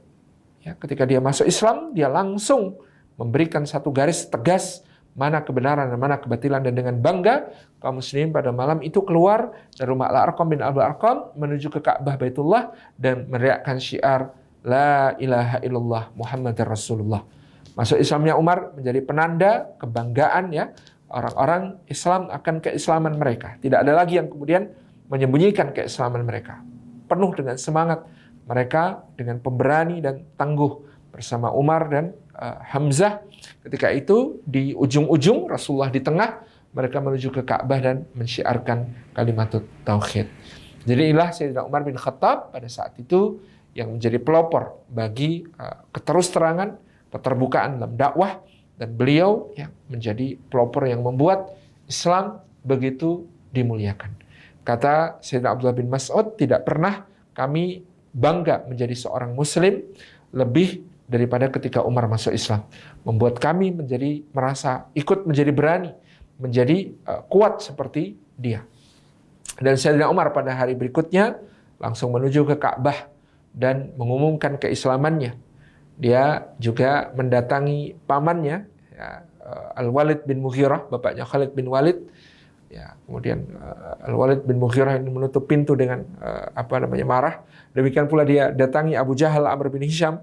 ketika dia masuk Islam, dia langsung memberikan satu garis tegas mana kebenaran dan mana kebatilan, dan dengan bangga kaum muslimin pada malam itu keluar dari rumah Al-Arqam bin Abdul Arqam menuju ke Ka'bah Baitullah dan meneriakkan syiar La ilaha illallah Muhammadar Rasulullah. Masuk Islamnya Umar menjadi penanda kebanggaan orang-orang Islam akan keislaman mereka. Tidak ada lagi yang kemudian menyembunyikan keislaman mereka. Penuh dengan semangat mereka dengan pemberani dan tangguh bersama Umar dan Hamzah. Ketika itu di ujung-ujung, Rasulullah di tengah, mereka menuju ke Ka'bah dan mensyiarkan kalimat tauhid. Jadi inilah Sayyidina Umar bin Khattab pada saat itu yang menjadi pelopor bagi keterus-terangan, keterbukaan dalam dakwah, dan beliau yang menjadi pelopor yang membuat Islam begitu dimuliakan. Kata Sayyidina Abdullah bin Mas'ud, tidak pernah kami bangga menjadi seorang muslim lebih daripada ketika Umar masuk Islam. Membuat kami merasa ikut menjadi berani, menjadi kuat seperti dia. Dan Sayyidina Umar pada hari berikutnya langsung menuju ke Ka'bah dan mengumumkan keislamannya. Dia juga mendatangi pamannya, Al-Walid bin Mughirah, bapaknya Khalid bin Walid. Kemudian Al-Walid bin Mughirah ini menutup pintu dengan marah. Demikian pula dia datangi Abu Jahal Amr bin Hisham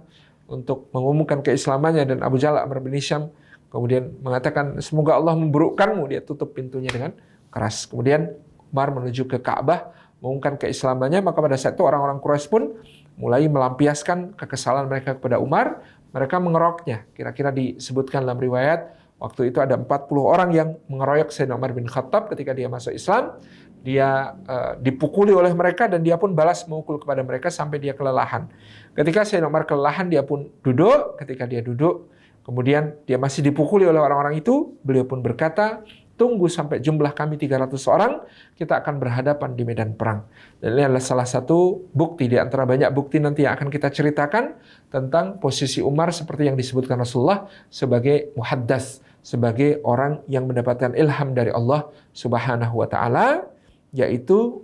untuk mengumumkan keislamannya, dan Abu Jahal Amr bin Hisham kemudian mengatakan semoga Allah memburukkanmu. Dia tutup pintunya dengan keras. Kemudian Umar menuju ke Ka'bah mengumumkan keislamannya. Maka pada saat itu orang-orang Quraisy pun mulai melampiaskan kekesalan mereka kepada Umar. Mereka mengeroknya. Kira-kira disebutkan dalam riwayat waktu itu ada 40 orang yang mengeroyok Sayyidina Umar bin Khattab ketika dia masuk Islam. Dia dipukuli oleh mereka dan dia pun balas memukul kepada mereka sampai dia kelelahan. Ketika Sayyidina Umar kelelahan, dia pun duduk. Ketika dia duduk, kemudian dia masih dipukuli oleh orang-orang itu, beliau pun berkata, tunggu sampai jumlah kami 300 orang, kita akan berhadapan di medan perang. Dan ini adalah salah satu bukti di antara banyak bukti nanti yang akan kita ceritakan tentang posisi Umar seperti yang disebutkan Rasulullah sebagai muhaddas, sebagai orang yang mendapatkan ilham dari Allah Subhanahu wa taala, yaitu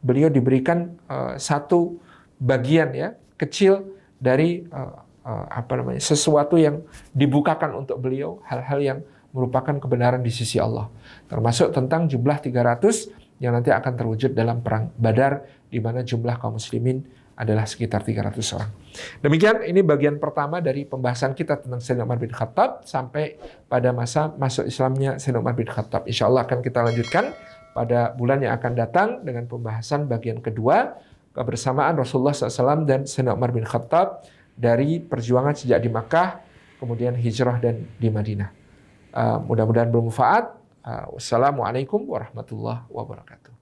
beliau diberikan satu bagian kecil dari sesuatu yang dibukakan untuk beliau, hal-hal yang merupakan kebenaran di sisi Allah. Termasuk tentang jumlah 300 yang nanti akan terwujud dalam perang Badar, di mana jumlah kaum muslimin adalah sekitar 300 orang. Demikian, ini bagian pertama dari pembahasan kita tentang Sayyidina Umar bin Khattab sampai pada masa masuk Islamnya Sayyidina Umar bin Khattab. Insya Allah akan kita lanjutkan pada bulan yang akan datang dengan pembahasan bagian kedua, kebersamaan Rasulullah SAW dan Sayyidina Umar bin Khattab dari perjuangan sejak di Makkah, kemudian hijrah dan di Madinah. Mudah-mudahan bermanfaat. Wassalamualaikum warahmatullahi wabarakatuh.